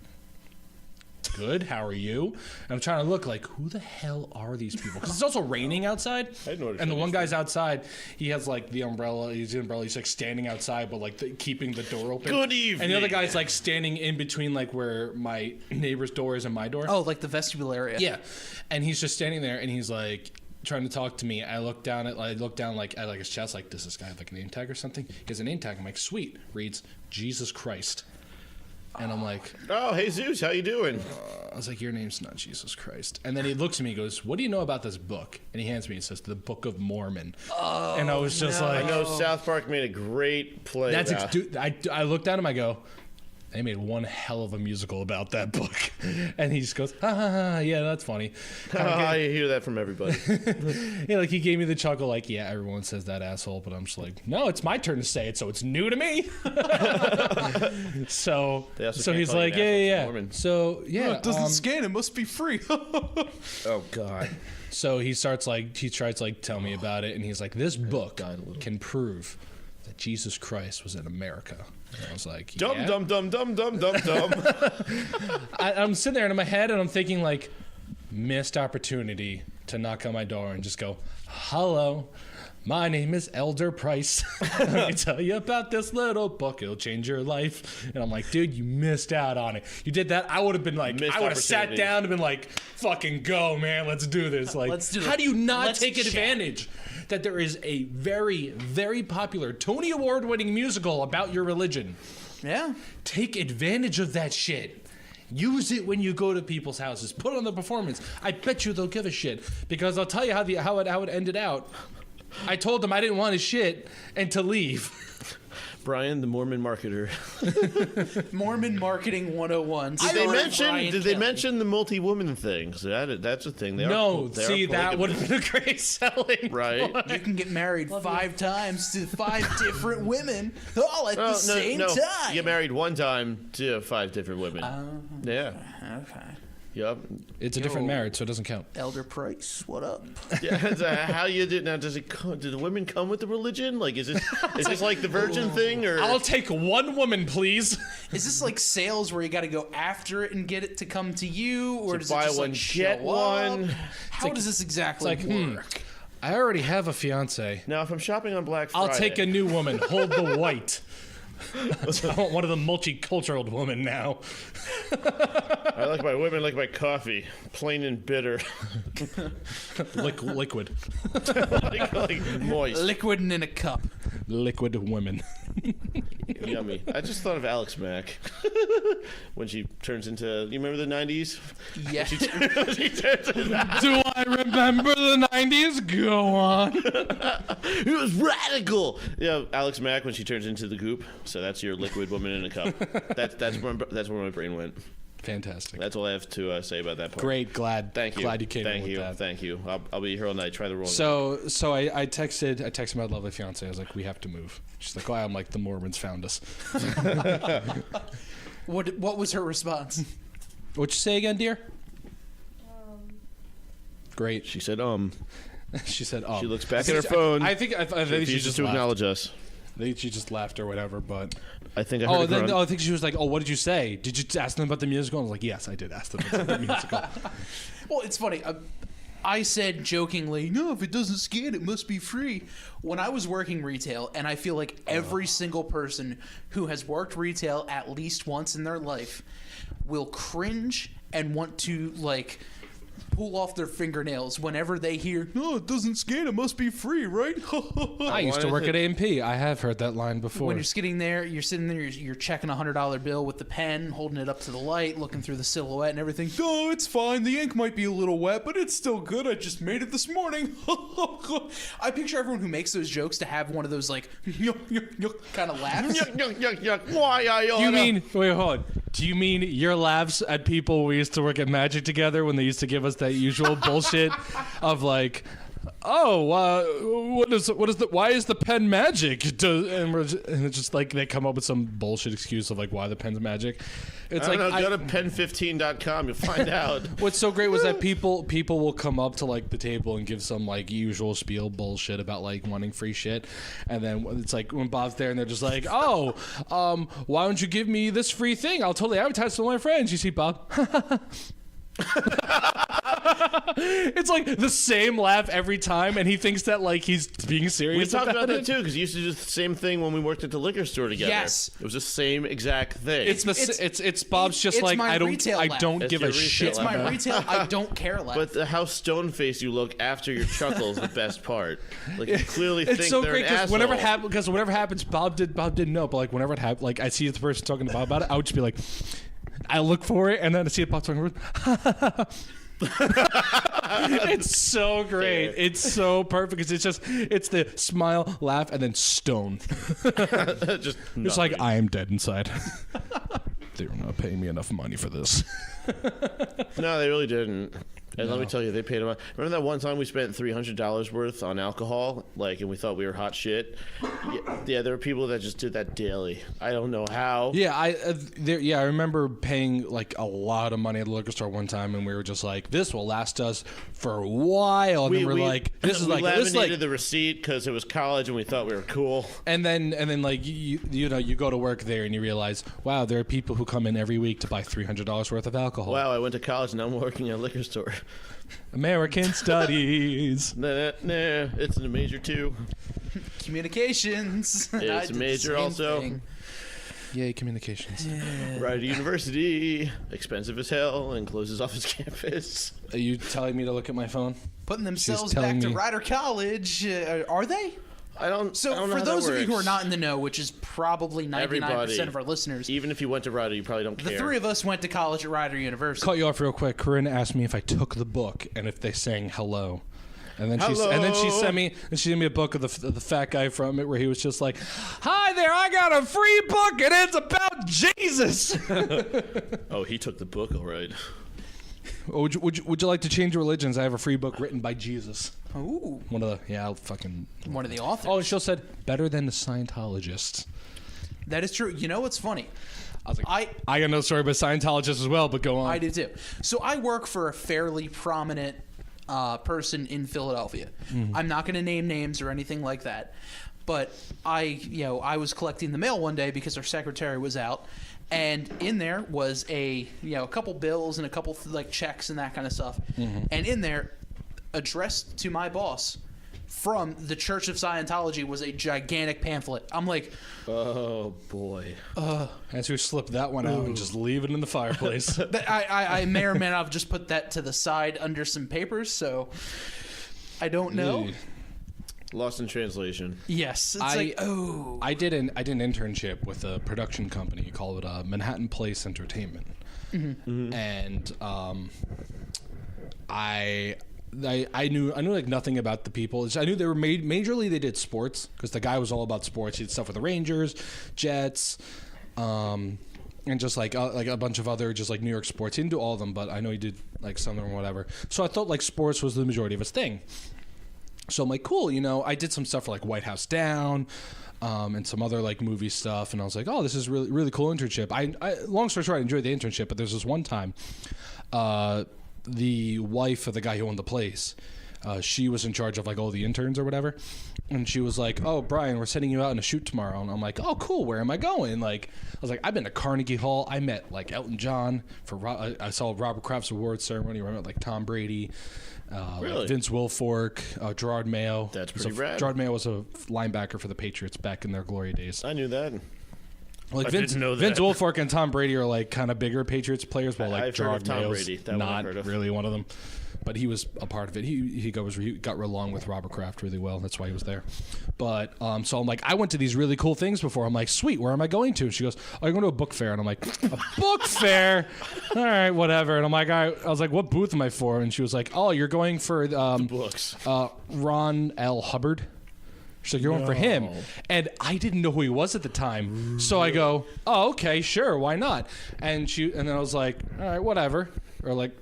good, how are you? And I'm trying to look like, who the hell are these people? Because it's also raining outside, and the one guy's outside, he has like the umbrella, he's like standing outside, but like keeping the door open. Good evening. And the other guy's like standing in between like where my neighbor's door is and my door. Oh, like the vestibule area. Yeah. And he's just standing there, and he's like trying to talk to me. I look down at his chest, like, does this guy have like a name tag or something? He has a name tag. I'm like, sweet. Reads Jesus Christ. And I'm like, oh, hey Zeus, how you doing? I was like, your name's not Jesus Christ. And then he looks at me and goes, what do you know about this book? And he hands me, it says, the Book of Mormon. Oh, and I was just like, I know South Park made a great play. I looked at him, I go, they made one hell of a musical about that book. And he just goes, ha ha ha, yeah, that's funny. I hear that from everybody. Yeah, like he gave me the chuckle, like, yeah, everyone says that, asshole, but I'm just like, no, it's my turn to say it, so it's new to me. So he's like, yeah. So yeah, it doesn't scan, it must be free. Oh God. So he tries to tell me about it, and he's like, this book can prove that Jesus Christ was in America. And I was like, yeah. Dumb. I'm sitting there and in my head, and I'm thinking like, missed opportunity to knock on my door and just go, hello, my name is Elder Price. Let me tell you about this little book. It'll change your life. And I'm like, dude, you missed out on it. You did that. I would have been like, I would have sat down and been like, fucking go, man. Let's do this. Like, how do you not take advantage that there is a very, very popular Tony Award winning musical about your religion? Yeah. Take advantage of that shit. Use it when you go to people's houses. Put on the performance. I bet you they'll give a shit because I'll tell you how it ended out. I told them I didn't want his shit and to leave. Brian, the Mormon marketer. Mormon marketing 101. Did they mention the multi-woman thing? So that's a thing. That would have been a great selling. Right. You can get married 5 times to 5 different women all at the same time. You get married one time to 5 different women. Yeah. Okay. Yep. It's a different marriage, so it doesn't count. Elder Price, what up? Yeah, how you do now? Do the women come with the religion? Like, is this like the virgin thing, or I'll take one woman, please. Is this like sales where you got to go after it and get it to come to you, or does it buy just one like get show one? Up? How does this exactly work? I already have a fiance. Now, if I'm shopping on Black Friday, I'll take a new woman. Hold the white. I want one of the multicultural women now. I like my women like my coffee, plain and bitter. Liquid. like moist. Liquid and in a cup. Liquid women. Yummy. I just thought of Alex Mack when she turns into. You remember the '90s? Yeah. She turns into Do I remember the 90s? Go on. It was radical. Yeah, Alex Mack when she turns into the goop. So that's your liquid woman in a cup. That's where my brain went. Fantastic. That's all I have to say about that part. Great. Glad you came Thank in you. with that. Thank you. I'll be here all night. Try the roll. So I texted my lovely fiance. I was like, we have to move. She's like, I'm like, the Mormons found us. What was her response? What'd you say again, dear? Great. She said, She said, She looks back at her phone. I think she just to laughed. acknowledge us. I think she just laughed or whatever, but... I think I heard her grunt. I think she was like, what did you say? Did you ask them about the musical? I was like, yes, I did ask them about the musical. Well, it's funny. I said jokingly, no, if it doesn't scan, it must be free. When I was working retail, and I feel like every single person who has worked retail at least once in their life will cringe and want to, like... pull off their fingernails whenever they hear, "No, it doesn't scan. It must be free, right?" I used to work at A&P. I have heard that line before. When you're sitting there, you're checking a $100 bill with the pen, holding it up to the light, looking through the silhouette and everything. Oh, it's fine. The ink might be a little wet, but it's still good. I just made it this morning. I picture everyone who makes those jokes to have one of those like kind of laughs. Why I oughta. You mean? Wait, hold on. Do you mean your laughs at people we used to work at Magic together when they used to give us that usual bullshit of like, why is the pen magic? And it's just like they come up with some bullshit excuse of like why the pen's magic. It's I don't know, go to pen15.com, you'll find out. What's so great was that people will come up to like the table and give some like usual spiel bullshit about like wanting free shit, and then it's like when Bob's there and they're just like, why don't you give me this free thing? I'll totally advertise to my friends. You see, Bob. It's like the same laugh every time, and he thinks that like he's being serious. We talked about that too, because you used to do the same thing when we worked at the liquor store together. Yes, it was the same exact thing. It's Bob's just it's like I don't laugh. give a shit. It's my retail. I don't care laugh. But how stone faced you look after your chuckle is the best part. Like you clearly think so they're great an asshole. whenever it happens, Bob didn't know, but like whenever it happened, like I see the person talking to Bob about it, I would just be like, I look for it, and then I see it Bob talking about it. It's so great. Fair. It's so perfect because it's the smile, laugh, and then stone. It's like I am dead inside. They're not paying me enough money for this. No, they really didn't. And let me tell you, they paid them. Remember that one time we spent $300 worth on alcohol, and we thought we were hot shit. Yeah, there were people that just did that daily. I don't know how. Yeah, I remember paying like a lot of money at the liquor store one time, and we were just like, "This will last us for a while." And then we're like, "This is like laminated the receipt because it was college, and we thought we were cool." And then like you go to work there, and you realize, wow, there are people who come in every week to buy $300 worth of alcohol. Wow, I went to college, and now I'm working at a liquor store. American Studies. Nah, it's in a major too. Communications. It's a major also. Thing. Yay, communications. Yeah. Rider University, expensive as hell, and closes off its campus. Are you telling me to look at my phone? Putting themselves telling back to me- Rider College. Are they? I don't know for how those that of you who are works. not in the know, which is probably 99% of our listeners, even if you went to Rider, you probably don't care. the three of us went to college at Rider University. Cut you off real quick. Corinne asked me if I took the book and if they sang hello. And then she sent me a book of the fat guy from it where he was just like, "Hi there, I got a free book and it's about Jesus." Oh, he took the book, all right. Would you like to change religions? I have a free book written by Jesus. Ooh. One of the authors. Oh, she said better than the Scientologists. That is true. You know what's funny? I was like, I got no story about Scientologists as well, but go on. I do too. So I work for a fairly prominent person in Philadelphia. Mm-hmm. I'm not going to name names or anything like that, but I was collecting the mail one day because our secretary was out, and in there was a couple bills and a couple like checks and that kind of stuff, mm-hmm. and in there, addressed to my boss from the Church of Scientology, was a gigantic pamphlet. I'm like, oh boy. As we slip that one out and just leave it in the fireplace. I may or may not have just put that to the side under some papers, so I don't know. Lost in translation. Yes, it's I did an internship with a production company called Manhattan Place Entertainment, mm-hmm. Mm-hmm. And I knew like nothing about the people. I knew they were majorly they did sports because the guy was all about sports. He did stuff with the Rangers, Jets, and just like a bunch of other just like New York sports. He didn't do all of them, but I know he did like some of them or whatever. So I thought like sports was the majority of his thing. So I'm like, cool, I did some stuff for like White House Down, and some other like movie stuff, and I was like, oh, this is really really cool internship. I long story short, I enjoyed the internship, but there's this one time, the wife of the guy who owned the place, she was in charge of like all the interns or whatever, and she was like, oh, Brian, we're sending you out in a shoot tomorrow. And I'm like, oh, cool, where am I going? Like, I was like, I've been to Carnegie Hall. I met like Elton John I saw Robert Kraft's awards ceremony where I met like Tom Brady, really? like Vince Wilfork, Gerard Mayo. That's pretty rad. Gerard Mayo was a linebacker for the Patriots back in their glory days. I knew that. Like Vince Vince Wilfork and Tom Brady are like kind of bigger Patriots players, while like Gerard Mayo's not really one of them. But he was a part of it. He got along with Robert Kraft really well. That's why he was there. But so I'm like, I went to these really cool things before. I'm like, sweet, where am I going to? And she goes, oh, you're going to a book fair. And I'm like, a book fair? All right, whatever. And I'm like, I was like, what booth am I for? And she was like, oh, you're going for the books. Ron L. Hubbard. She's like, you're going for him. And I didn't know who he was at the time. So I go, oh, okay, sure, why not? And then I was like, all right, whatever. Or like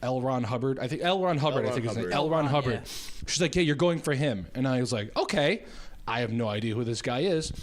L. Ron Hubbard. I think L. Ron Hubbard. L. Ron Hubbard. Yeah. She's like, yeah, you're going for him. And I was like, okay. I have no idea who this guy is.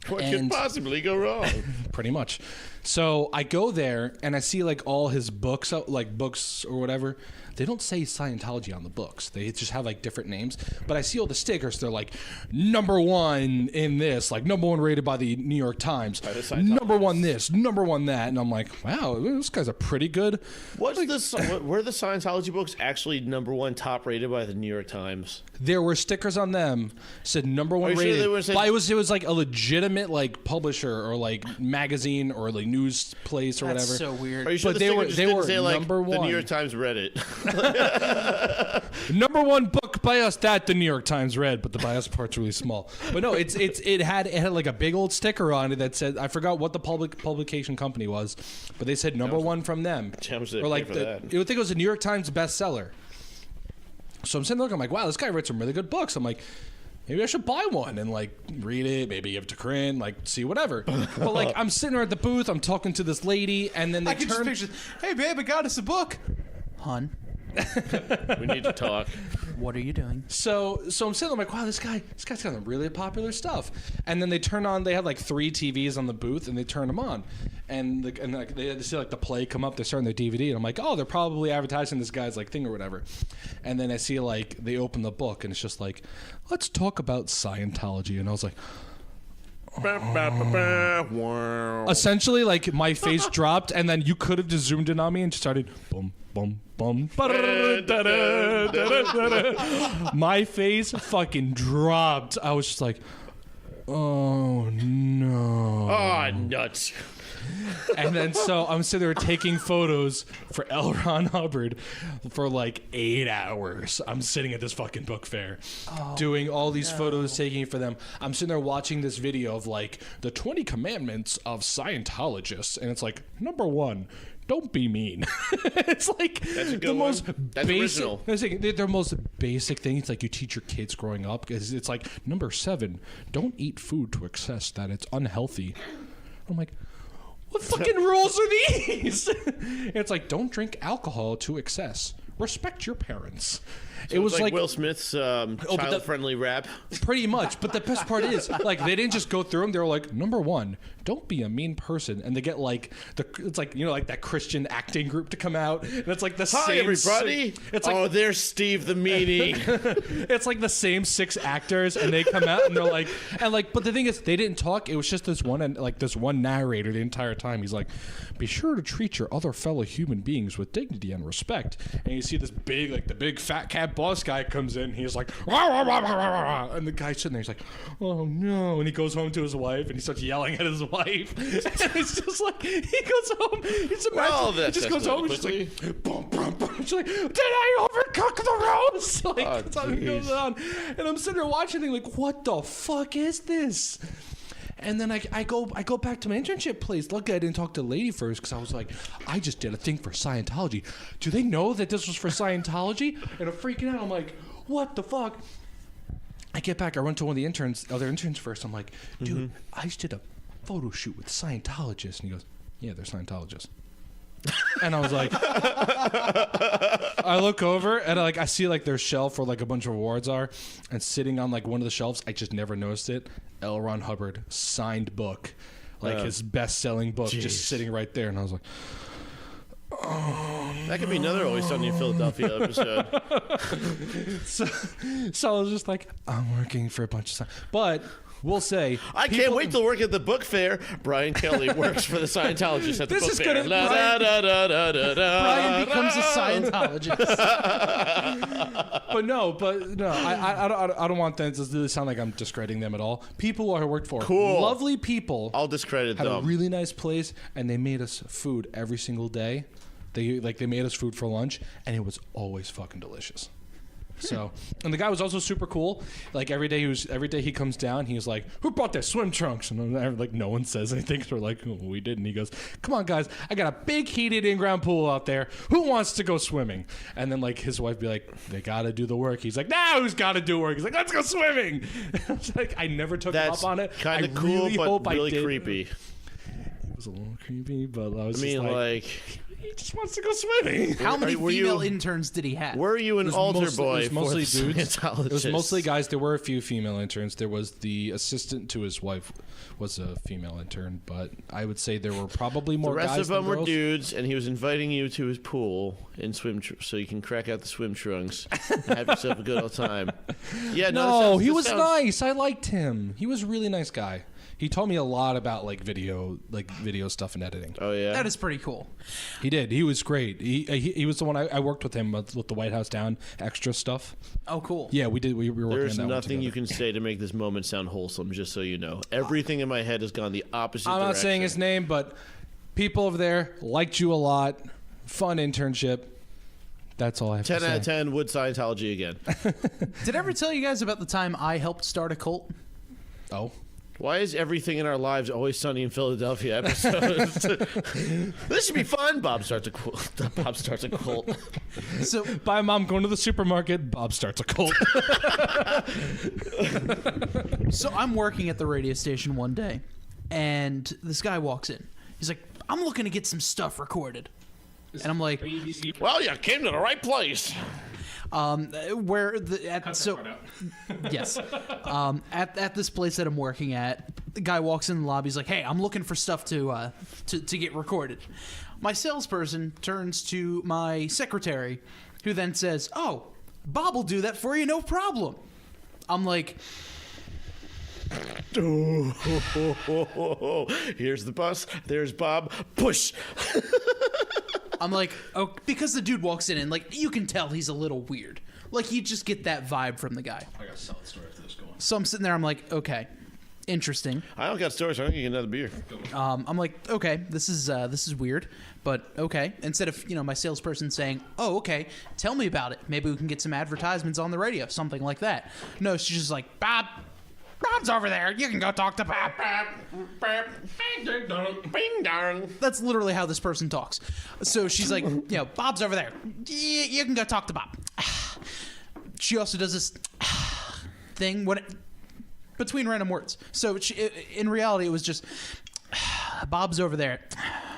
What could possibly go wrong? Pretty much. So I go there and I see like all his books, like books or whatever. They don't say Scientology on the books. They just have like different names. But I see all the stickers. They're like #1 in this, like #1 rated by the New York Times, #1 this, #1 that, and I'm like, wow, this guy's a pretty good. Were the Scientology books actually #1 top rated by the New York Times? There were stickers on them said #1 rated. But it was like a legitimate like publisher or like magazine or like news place or whatever. That's so weird. Are you sure but they were say, like, #1. The New York Times read it. #1 book by us that the New York Times read, but the by us part's really small. But no, it had like a big old sticker on it that said, I forgot what the publication company was, but they said #1 from them. How much did they or like pay for that? I would think it was a New York Times bestseller. So I'm sitting there, I'm like, wow, this guy writes some really good books. I'm like, maybe I should buy one and like read it, maybe give it to Corinne, like see whatever. But like I'm sitting there at the booth, I'm talking to this lady, and then they turn. Just picture, hey babe, I got us a book. Hun. We need to talk. What are you doing? So I'm sitting there, I'm like, wow, this guy's got some really popular stuff. And then they had like 3 TVs on the booth, and they turn them on, and they see like the play come up. They're starting their DVD, and I'm like, oh, they're probably advertising this guy's like thing or whatever. And then I see like they open the book, and it's just like, let's talk about Scientology, and I was like. Essentially, like my face dropped, and then you could have just zoomed in on me and just started boom, boom, boom. My face fucking dropped. I was just like, oh no. Oh, nuts. And then so I'm sitting there taking photos for L. Ron Hubbard for like 8 hours. I'm sitting at this fucking book fair doing all these photos, taking it for them. I'm sitting there watching this video of like the 20 commandments of Scientologists. And it's like, number 1, don't be mean. It's like the most basic. Their most basic thing. It's like you teach your kids growing up. It's like number 7, don't eat food to excess. That it's unhealthy. I'm like, what fucking rules are these? It's like, don't drink alcohol to excess. Respect your parents. So it was like Will Smith's child-friendly rap. Pretty much. But the best part is, like, they didn't just go through them. They were like, number 1, don't be a mean person. And they get like it's like, you know, like that Christian acting group to come out. And it's like the same. Hi, everybody. It's like, there's Steve the meanie. It's like the same 6 actors, and they come out and they're like, but the thing is, they didn't talk. It was just this one narrator the entire time. He's like, be sure to treat your other fellow human beings with dignity and respect. And you see this big, like the big fat cat boss guy comes in. He's like, rah, rah, rah, rah, rah, rah. And the guy's sitting there. He's like, oh no. And he goes home to his wife, and he starts yelling at his wife. And it's just like, he goes home. He's he just goes home and just like, boom, boom, boom. She's like, did I overcook the roast? Like, that's how it goes on. And I'm sitting there watching, like, what the fuck is this? And then I go back to my internship place. Luckily, I didn't talk to the lady first because I was like, I just did a thing for Scientology. Do they know that this was for Scientology? And I'm freaking out. I'm like, what the fuck? I get back. I run to one of the other interns first. I'm like, dude, I just did a photo shoot with Scientologists. And he goes, yeah, they're Scientologists. And I was like, I look over and I see like their shelf where like a bunch of awards are, and sitting on like one of the shelves, I just never noticed it, L. Ron Hubbard signed book, like his best-selling book, just sitting right there. And I was like, oh, that could be another Always Sunny in Philadelphia episode. So I was just like, I'm working for a bunch of but we'll say, I can't wait to work at the book fair. Brian Kelly works for the Scientologists at the book fair. Brian becomes a Scientologist. but no, I don't want that to sound like I'm discrediting them at all. People I worked for, lovely people. I'll discredit them. Had a really nice place, and they made us food every single day. They made us food for lunch, and it was always fucking delicious. So, and the guy was also super cool. Like every day he comes down, he's like, who brought their swim trunks? And I'm like, no one says anything. So we're like, oh, we did. And he goes, come on guys, I got a big heated in-ground pool out there. Who wants to go swimming? And then like his wife be like, they gotta do the work. He's like, nah, who's gotta do work? He's like, let's go swimming. I was like, I never took him up on it. Kind of cool, but really creepy. It was a little creepy, but I was he just wants to go swimming. How many female interns did he have? Were you an altar boy? It was mostly dudes. It was mostly guys. There were a few female interns. There was the assistant to his wife was a female intern, but I would say there were probably more guys. The rest of them were dudes, and he was inviting you to his pool in so you can crack out the swim trunks and have yourself a good old time. Yeah, he was nice. I liked him. He was a really nice guy. He told me a lot about video stuff and editing. Oh yeah, that is pretty cool. He did. He was great. He was the one I worked with him with the White House Down extra stuff. Oh, cool. Yeah, we did. We were working There's on that nothing you can say to make this moment sound wholesome. Just so you know, everything in my head has gone the opposite direction. I'm not saying his name, but people over there liked you a lot. Fun internship. That's all I have to say. 10 out of 10. Would Scientology again? Did I ever tell you guys about the time I helped start a cult? Oh. Why is everything in our lives Always Sunny in Philadelphia episodes? This should be fun. Bob starts a cult. So, bye, Mom. Going to the supermarket. Bob starts a cult. So I'm working at the radio station one day, and this guy walks in. He's like, I'm looking to get some stuff recorded. And I'm like, well, you came to the right place. Yes. At this place that I'm working at, the guy walks in the lobby. He's like, "Hey, I'm looking for stuff to get recorded." My salesperson turns to my secretary, who then says, "Oh, Bob will do that for you, no problem." I'm like, here's the bus. There's Bob. Push. I'm like, oh, because the dude walks in and you can tell he's a little weird. Like you just get that vibe from the guy. I got a solid story after this going. So I'm sitting there. I'm like, okay. interesting. I don't got stories. I'm gonna get another beer. I'm like, okay, this is weird, but okay. Instead of my salesperson saying, oh, okay, tell me about it. Maybe we can get some advertisements on the radio, something like that. No, she's just like, Bob's over there. You can go talk to Bob. Bing dong. That's literally how this person talks. So she's like, Bob's over there. You can go talk to Bob. She also does this thing between random words. So in reality, it was just Bob's over there.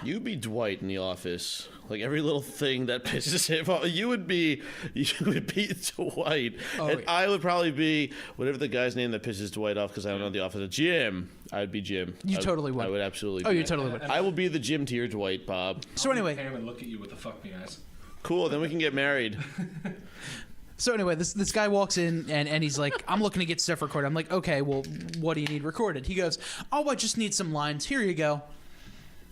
You'd be Dwight in The Office. Like every little thing that pisses him off, you would be Dwight, and yeah. I would probably be whatever the guy's name that pisses Dwight off because I don't know The Office. Jim. I'd be Jim. You totally would. I would absolutely. Oh, you totally would. I will be the Jim tier Dwight, Bob. So anyway, I'll look at you with the fuck me eyes. Cool. Then we can get married. So anyway, this guy walks in and he's like, I'm looking to get stuff recorded. I'm like, okay, well, what do you need recorded? He goes, oh, I just need some lines. Here you go.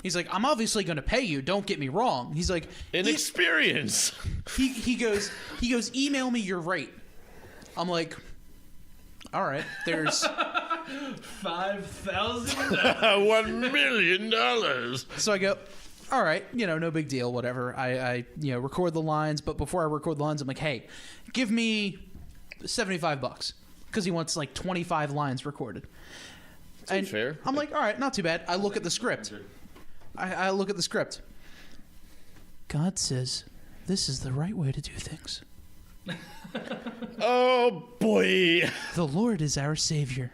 He's like, I'm obviously going to pay you. Don't get me wrong. He's like, inexperience. He goes, email me your rate. I'm like, all right, there's $5,000. $1 million. So I go, all right, no big deal, whatever. I record the lines, but before I record the lines, I'm like, hey, give me $75 because he wants like 25 lines recorded. That's fair. I'm like, all right, not too bad. I look at the script. I look at the script. God says this is the right way to do things. Oh, boy. The Lord is our Savior.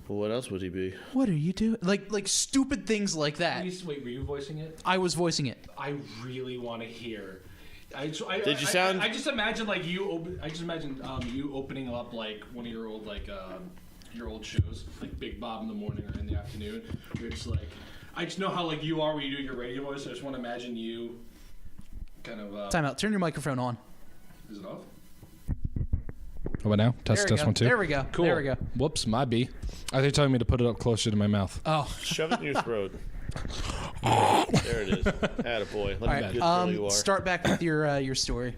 Well, what else would he be? What are you doing? Like stupid things like that. Wait, were you voicing it? I was voicing it. I really want to hear. Did you sound? I just imagine like you. I just imagine you opening up like one of your old your old shows, like Big Bob in the morning or in the afternoon. You're just like. I just know how like you are when you do your radio voice. I just want to imagine you kind of. Time out. Turn your microphone on. Is it off? How about now? Test 1 2. There we go. Cool. There we go. Whoops, my B. Are they telling me to put it up closer to my mouth? Oh. Shove it in your throat. There it is. Attaboy. Look how good you are. Start back with your story.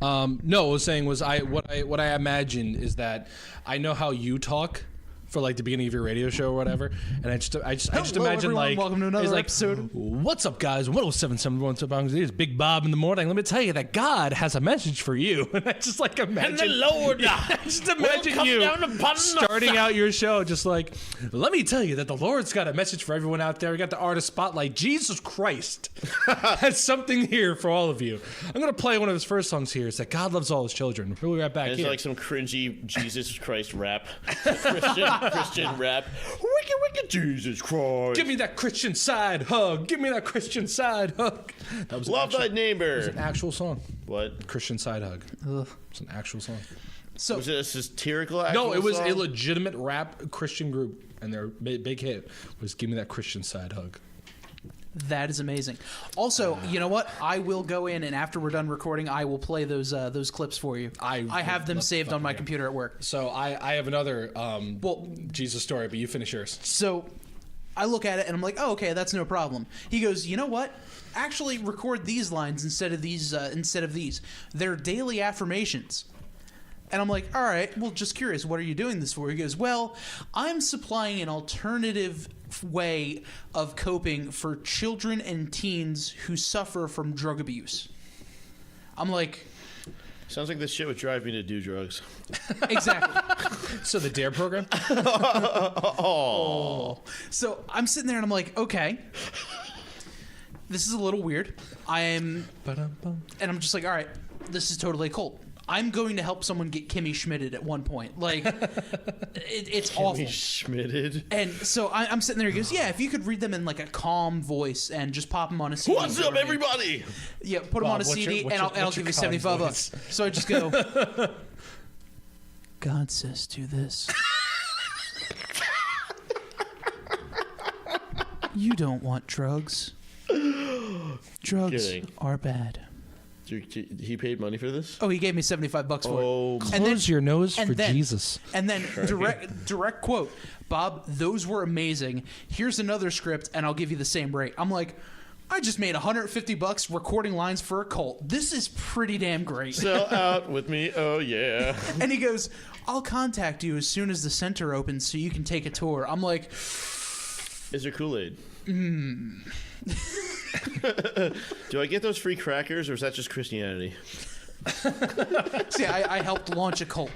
No, what I was saying was what I imagine is that I know how you talk for like the beginning of your radio show or whatever, and I just Hello, imagine everyone. like Welcome to another episode. What's up, guys? 107.7 it's Big Bob in the morning. Let me tell you that God has a message for you. And I just like imagine and the Lord, I just imagine you starting out your show just like, let me tell you that the Lord's got a message for everyone out there. We got the artist spotlight. Jesus Christ has something here for all of you. I'm gonna play one of his first songs here. It's that God loves all his children. We'll be right back. It's here. like some cringy Jesus Christ rap. Christian rap. Wicked Jesus Christ. Give me that Christian side hug. Give me that Christian side hug. That was Love thy neighbor. It was an actual song. What? Christian side hug. Ugh. It's an actual song. So was it a satirical actual No, it was song? a legitimate rap Christian group, and their big hit was "Give Me That Christian Side Hug." that is amazing. Also, you know what? I will go in and after we're done recording, I will play those clips for you. I have them saved on my computer at work. So I have another Jesus story, but you finish yours. So I look at it and I'm like, oh, okay, that's no problem. He goes, you know what? Actually, record these lines instead of these. They're daily affirmations. And I'm like, all right, well, just curious, what are you doing this for? He goes, well, I'm supplying an alternative way of coping for children and teens who suffer from drug abuse. I'm like... Sounds like this shit would drive me to do drugs. Exactly. So the DARE program? Oh. So I'm sitting there and I'm like, okay, this is a little weird. And I'm just like, all right, this is totally cool. I'm going to help someone get Kimmy Schmidted at one point. Like, it's Kimmy awful. Schmidted. And so I'm sitting there. He goes, "Yeah, if you could read them in like a calm voice and just pop them on a CD." What's up, everybody? Yeah, put them on a CD, and I'll give you $75. So I just go. God says, "Do this." You don't want drugs. Drugs are bad. He paid money for this? Oh, he gave me $75 for it. Close your nose for Jesus. And then direct quote, Bob, those were amazing. Here's another script, and I'll give you the same rate. I'm like, I just made $150 recording lines for a cult. This is pretty damn great. Sell out with me, oh yeah. And he goes, I'll contact you as soon as the center opens so you can take a tour. I'm like, is there Kool-Aid? Do I get those free crackers, or is that just Christianity? See, I helped launch a cult.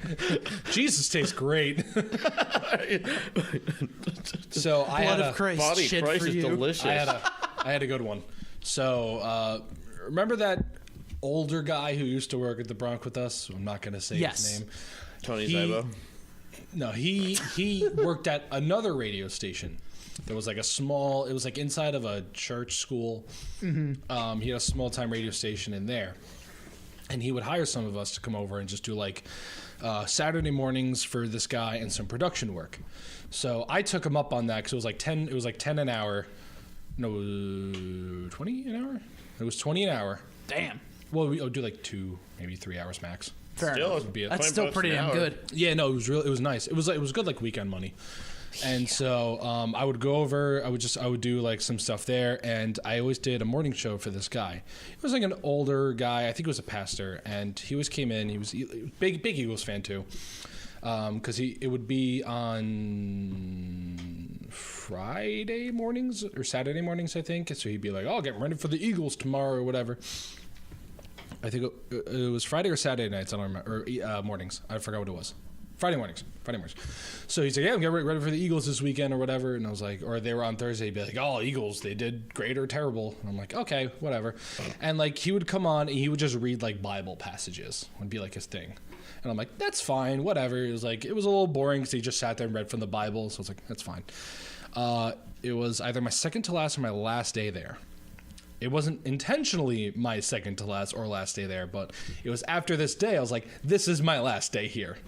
Jesus tastes great. So I had Blood of Christ, Body shit Christ for is you. delicious. I had a good one. So remember that older guy who used to work at the Bronx with us? I'm not going to say his name. Tony Zibo. No, he worked at another radio station. There was like a small. It was like inside of a church school. Mm-hmm. He had a small time radio station in there, and he would hire some of us to come over and just do like Saturday mornings for this guy and some production work. So I took him up on that because it was like 10. It was like 10 an hour. No, 20 an hour. It was 20 an hour. Damn. Well, we would do like 2, maybe 3 hours max. Fair Still, enough. Be it. That's still pretty damn good. Yeah, no, it was nice. It was good like weekend money. And so I would go over. I would do like some stuff there, and I always did a morning show for this guy. It was like an older guy. I think he was a pastor, and he always came in. He was big Eagles fan too, because it would be on Friday mornings or Saturday mornings, I think. So he'd be like, "Oh, get ready for the Eagles tomorrow" or whatever. I think it was Friday or Saturday nights. I don't remember. Or mornings. I forgot what it was. Friday mornings. So he's like, yeah, I'm getting ready for the Eagles this weekend or whatever. And I was like, or they were on Thursday. He'd be like, oh, Eagles, they did great or terrible. And I'm like, okay, whatever. And like he would come on and he would just read like Bible passages. Would be like his thing. And I'm like, that's fine, whatever. It was a little boring because he just sat there and read from the Bible. So I was like, that's fine. It was either my second to last or my last day there. It wasn't intentionally my second to last or last day there, but it was after this day. I was like, this is my last day here.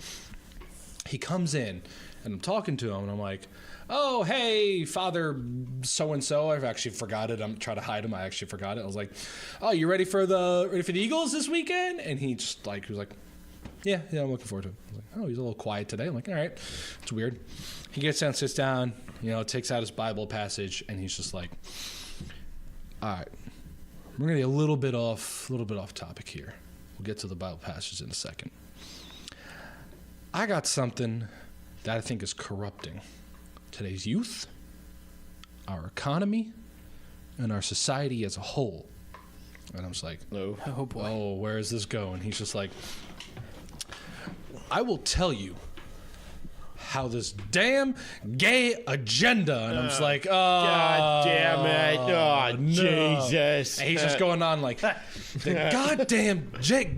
He comes in, and I'm talking to him, and I'm like, oh, hey, Father so-and-so. I've actually forgot it. I'm trying to hide him. I actually forgot it. I was like, oh, you ready for the Eagles this weekend? And he just like, he was like, yeah, I'm looking forward to it. I was like, oh, he's a little quiet today. I'm like, all right, it's weird. He gets down, sits down, takes out his Bible passage, and he's just like, all right, we're going to get a little bit off topic here. We'll get to the Bible passage in a second. I got something that I think is corrupting today's youth, our economy, and our society as a whole. And I was like, no. Oh, boy. Oh, where is this going? He's just like, I will tell you how this damn gay agenda. And I'm just like, oh, God damn it. Oh, no. Jesus. And he's just going on like, the goddamn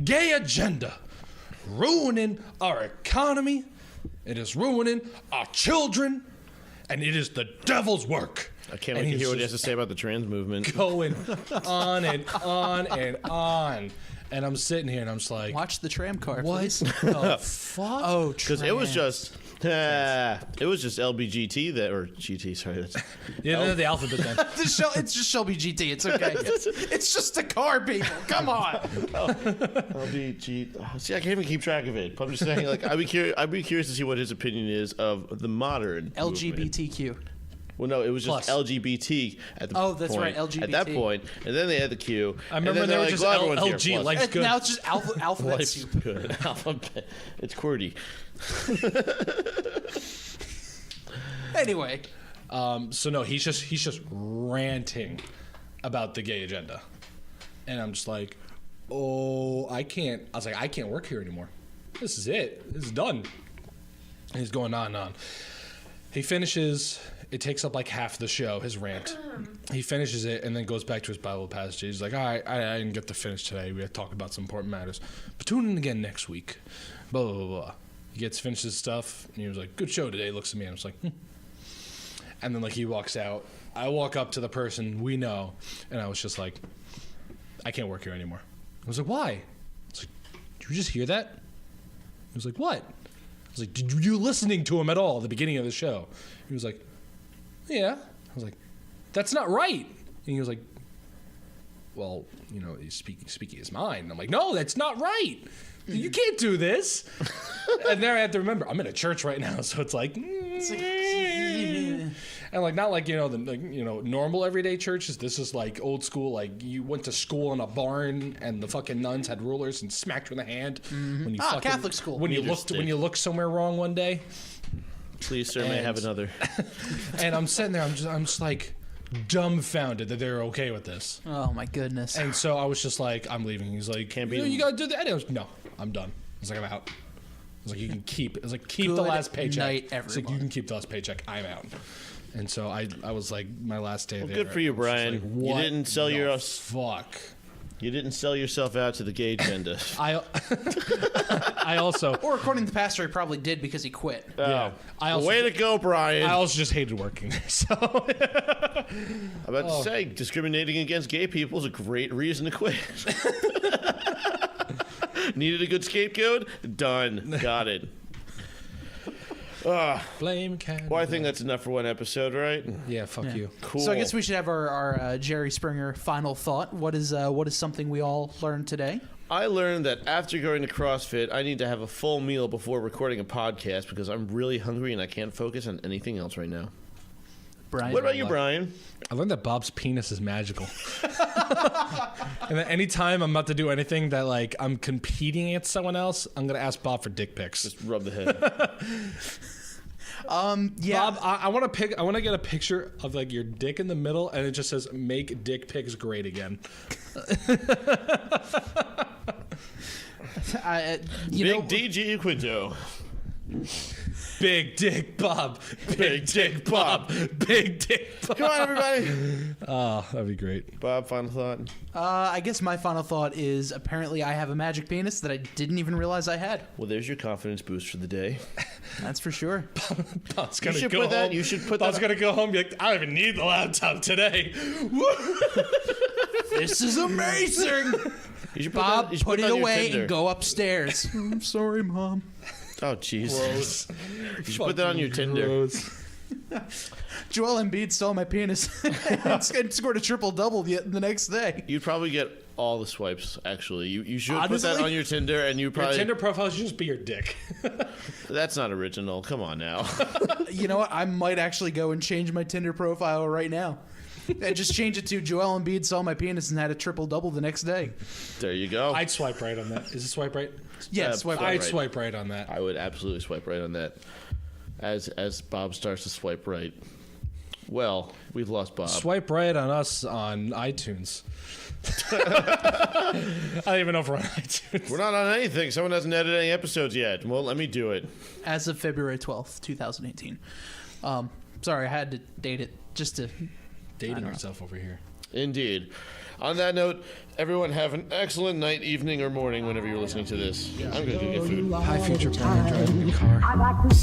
gay agenda ruining our economy. It is ruining our children. And it is the devil's work. I can't wait to hear what he has to say about the trans movement. Going on and on and on. And I'm sitting here and I'm just like, Watch the tram car, what please. the fuck? Oh, Because it was just LBGT that, or GT, sorry. That's, Yeah, the alphabet then. It's just Shelby GT. It's okay. It's just a car, people. Come on. LBG. See, I can't even keep track of it. But I'm just saying, like, I'd be curious to see what his opinion is of the modern movement. LGBTQ. Well, no, it was just Plus. LGBT at the point. Oh, that's right, LGBT. At that point, and then they had the Q. I remember and they then were like, just well, everyone's here, LG, plus. life's And good. now it's just alphabet Life's soup. good. Alphabet. It's QWERTY. Anyway, So no, he's just ranting about the gay agenda, and I'm just like, oh, I can't. I was like, I can't work here anymore. This is it. This is done. And he's going on and on. He finishes. It takes up like half the show, his rant. He finishes it and then goes back to his Bible passage. He's like, all right, I didn't get to finish today. We had to talk about some important matters. But tune in again next week. Blah, blah, blah, blah. He finishes his stuff, and he was like, good show today. Looks at me, and I was like, And then like he walks out. I walk up to the person we know, and I was just like, I can't work here anymore. I was like, why? I was like, did you just hear that? He was like, what? I was like, did you listening to him at all at the beginning of the show? He was like, yeah. I was like, that's not right. And he was like, well, he's speaking his mind. And I'm like, no, that's not right. You can't do this. And then I have to remember, I'm in a church right now, so it's like, and And like not like normal everyday churches. This is like old school. Like you went to school in a barn, and the fucking nuns had rulers and smacked you in the hand when you Catholic school. when you looked somewhere wrong one day. Please, sir, may I have another? And I'm sitting there. I'm just like dumbfounded that they're okay with this. Oh my goodness. And so I was just like, I'm leaving. He's like, Can't be- you gotta do that. And I was, no, I'm done. I was like, I'm out. I was like, you can keep. I was like, keep the Good last paycheck. night, I was like, you everyone. can keep the last paycheck. I'm out. And so I was like, my last day there. Good for you, I was just Brian. like, You what didn't sell the your fuck. You didn't sell yourself out to the gay agenda. I also. Or according to the pastor, he probably did because he quit. Yeah. I also, Way to go, Brian. I also just hated working there. So. I'm about to say, discriminating against gay people is a great reason to quit. Needed a good scapegoat? Done. Got it. Blame Canada. Well, I think that's enough for one episode, right? Yeah, fuck you. Cool. So I guess we should have our Jerry Springer final thought. What is something we all learned today? I learned that after going to CrossFit, I need to have a full meal before recording a podcast because I'm really hungry and I can't focus on anything else right now. Brian? What about you, Brian? I learned that Bob's penis is magical. And that anytime I'm about to do anything that like I'm competing against someone else, I'm gonna ask Bob for dick pics. Just rub the head. Yeah. Bob, I want to get a picture of like your dick in the middle, and it just says "Make dick pics great again." Big DG Quinto. Big dick Bob. Big dick Bob. Big dick Bob. Come on, everybody. Oh, that'd be great. Bob, final thought. I guess my final thought is apparently I have a magic penis that I didn't even realize I had. Well, there's your confidence boost for the day. That's for sure. Bob's You gonna should go put that. home. You should put Bob's that. gonna go home and be like, I don't even need the laptop today. This is amazing. You should put Bob, that, you should put it that on your away Tinder. and go upstairs. I'm sorry, Mom. Oh, jeez. Gross. You should put that on your Tinder. Gross. Joel Embiid stole my penis and scored a triple-double the next day. You'd probably get all the swipes, actually. You should put that Honestly? on your Tinder, and you Your probably... Tinder profile should just be your dick. That's not original. Come on now. You know what? I might actually go and change my Tinder profile right now. And just change it to Joel Embiid saw my penis and had a triple-double the next day. There you go. I'd swipe right on that. Is it swipe right? Yeah, Uh, swipe I'd right. I'd swipe right on that. I would absolutely swipe right on that. As Bob starts to swipe right. Well, we've lost Bob. Swipe right on us on iTunes. I don't even know if we're on iTunes. We're not on anything. Someone hasn't edited any episodes yet. Well, let me do it. As of February 12th, 2018. Sorry, I had to date it just to... Dating yourself over here. Indeed. On that note, everyone have an excellent night, evening, or morning whenever you're listening to this. I'm going to go get food. Hi, future Brian driving a car. I like to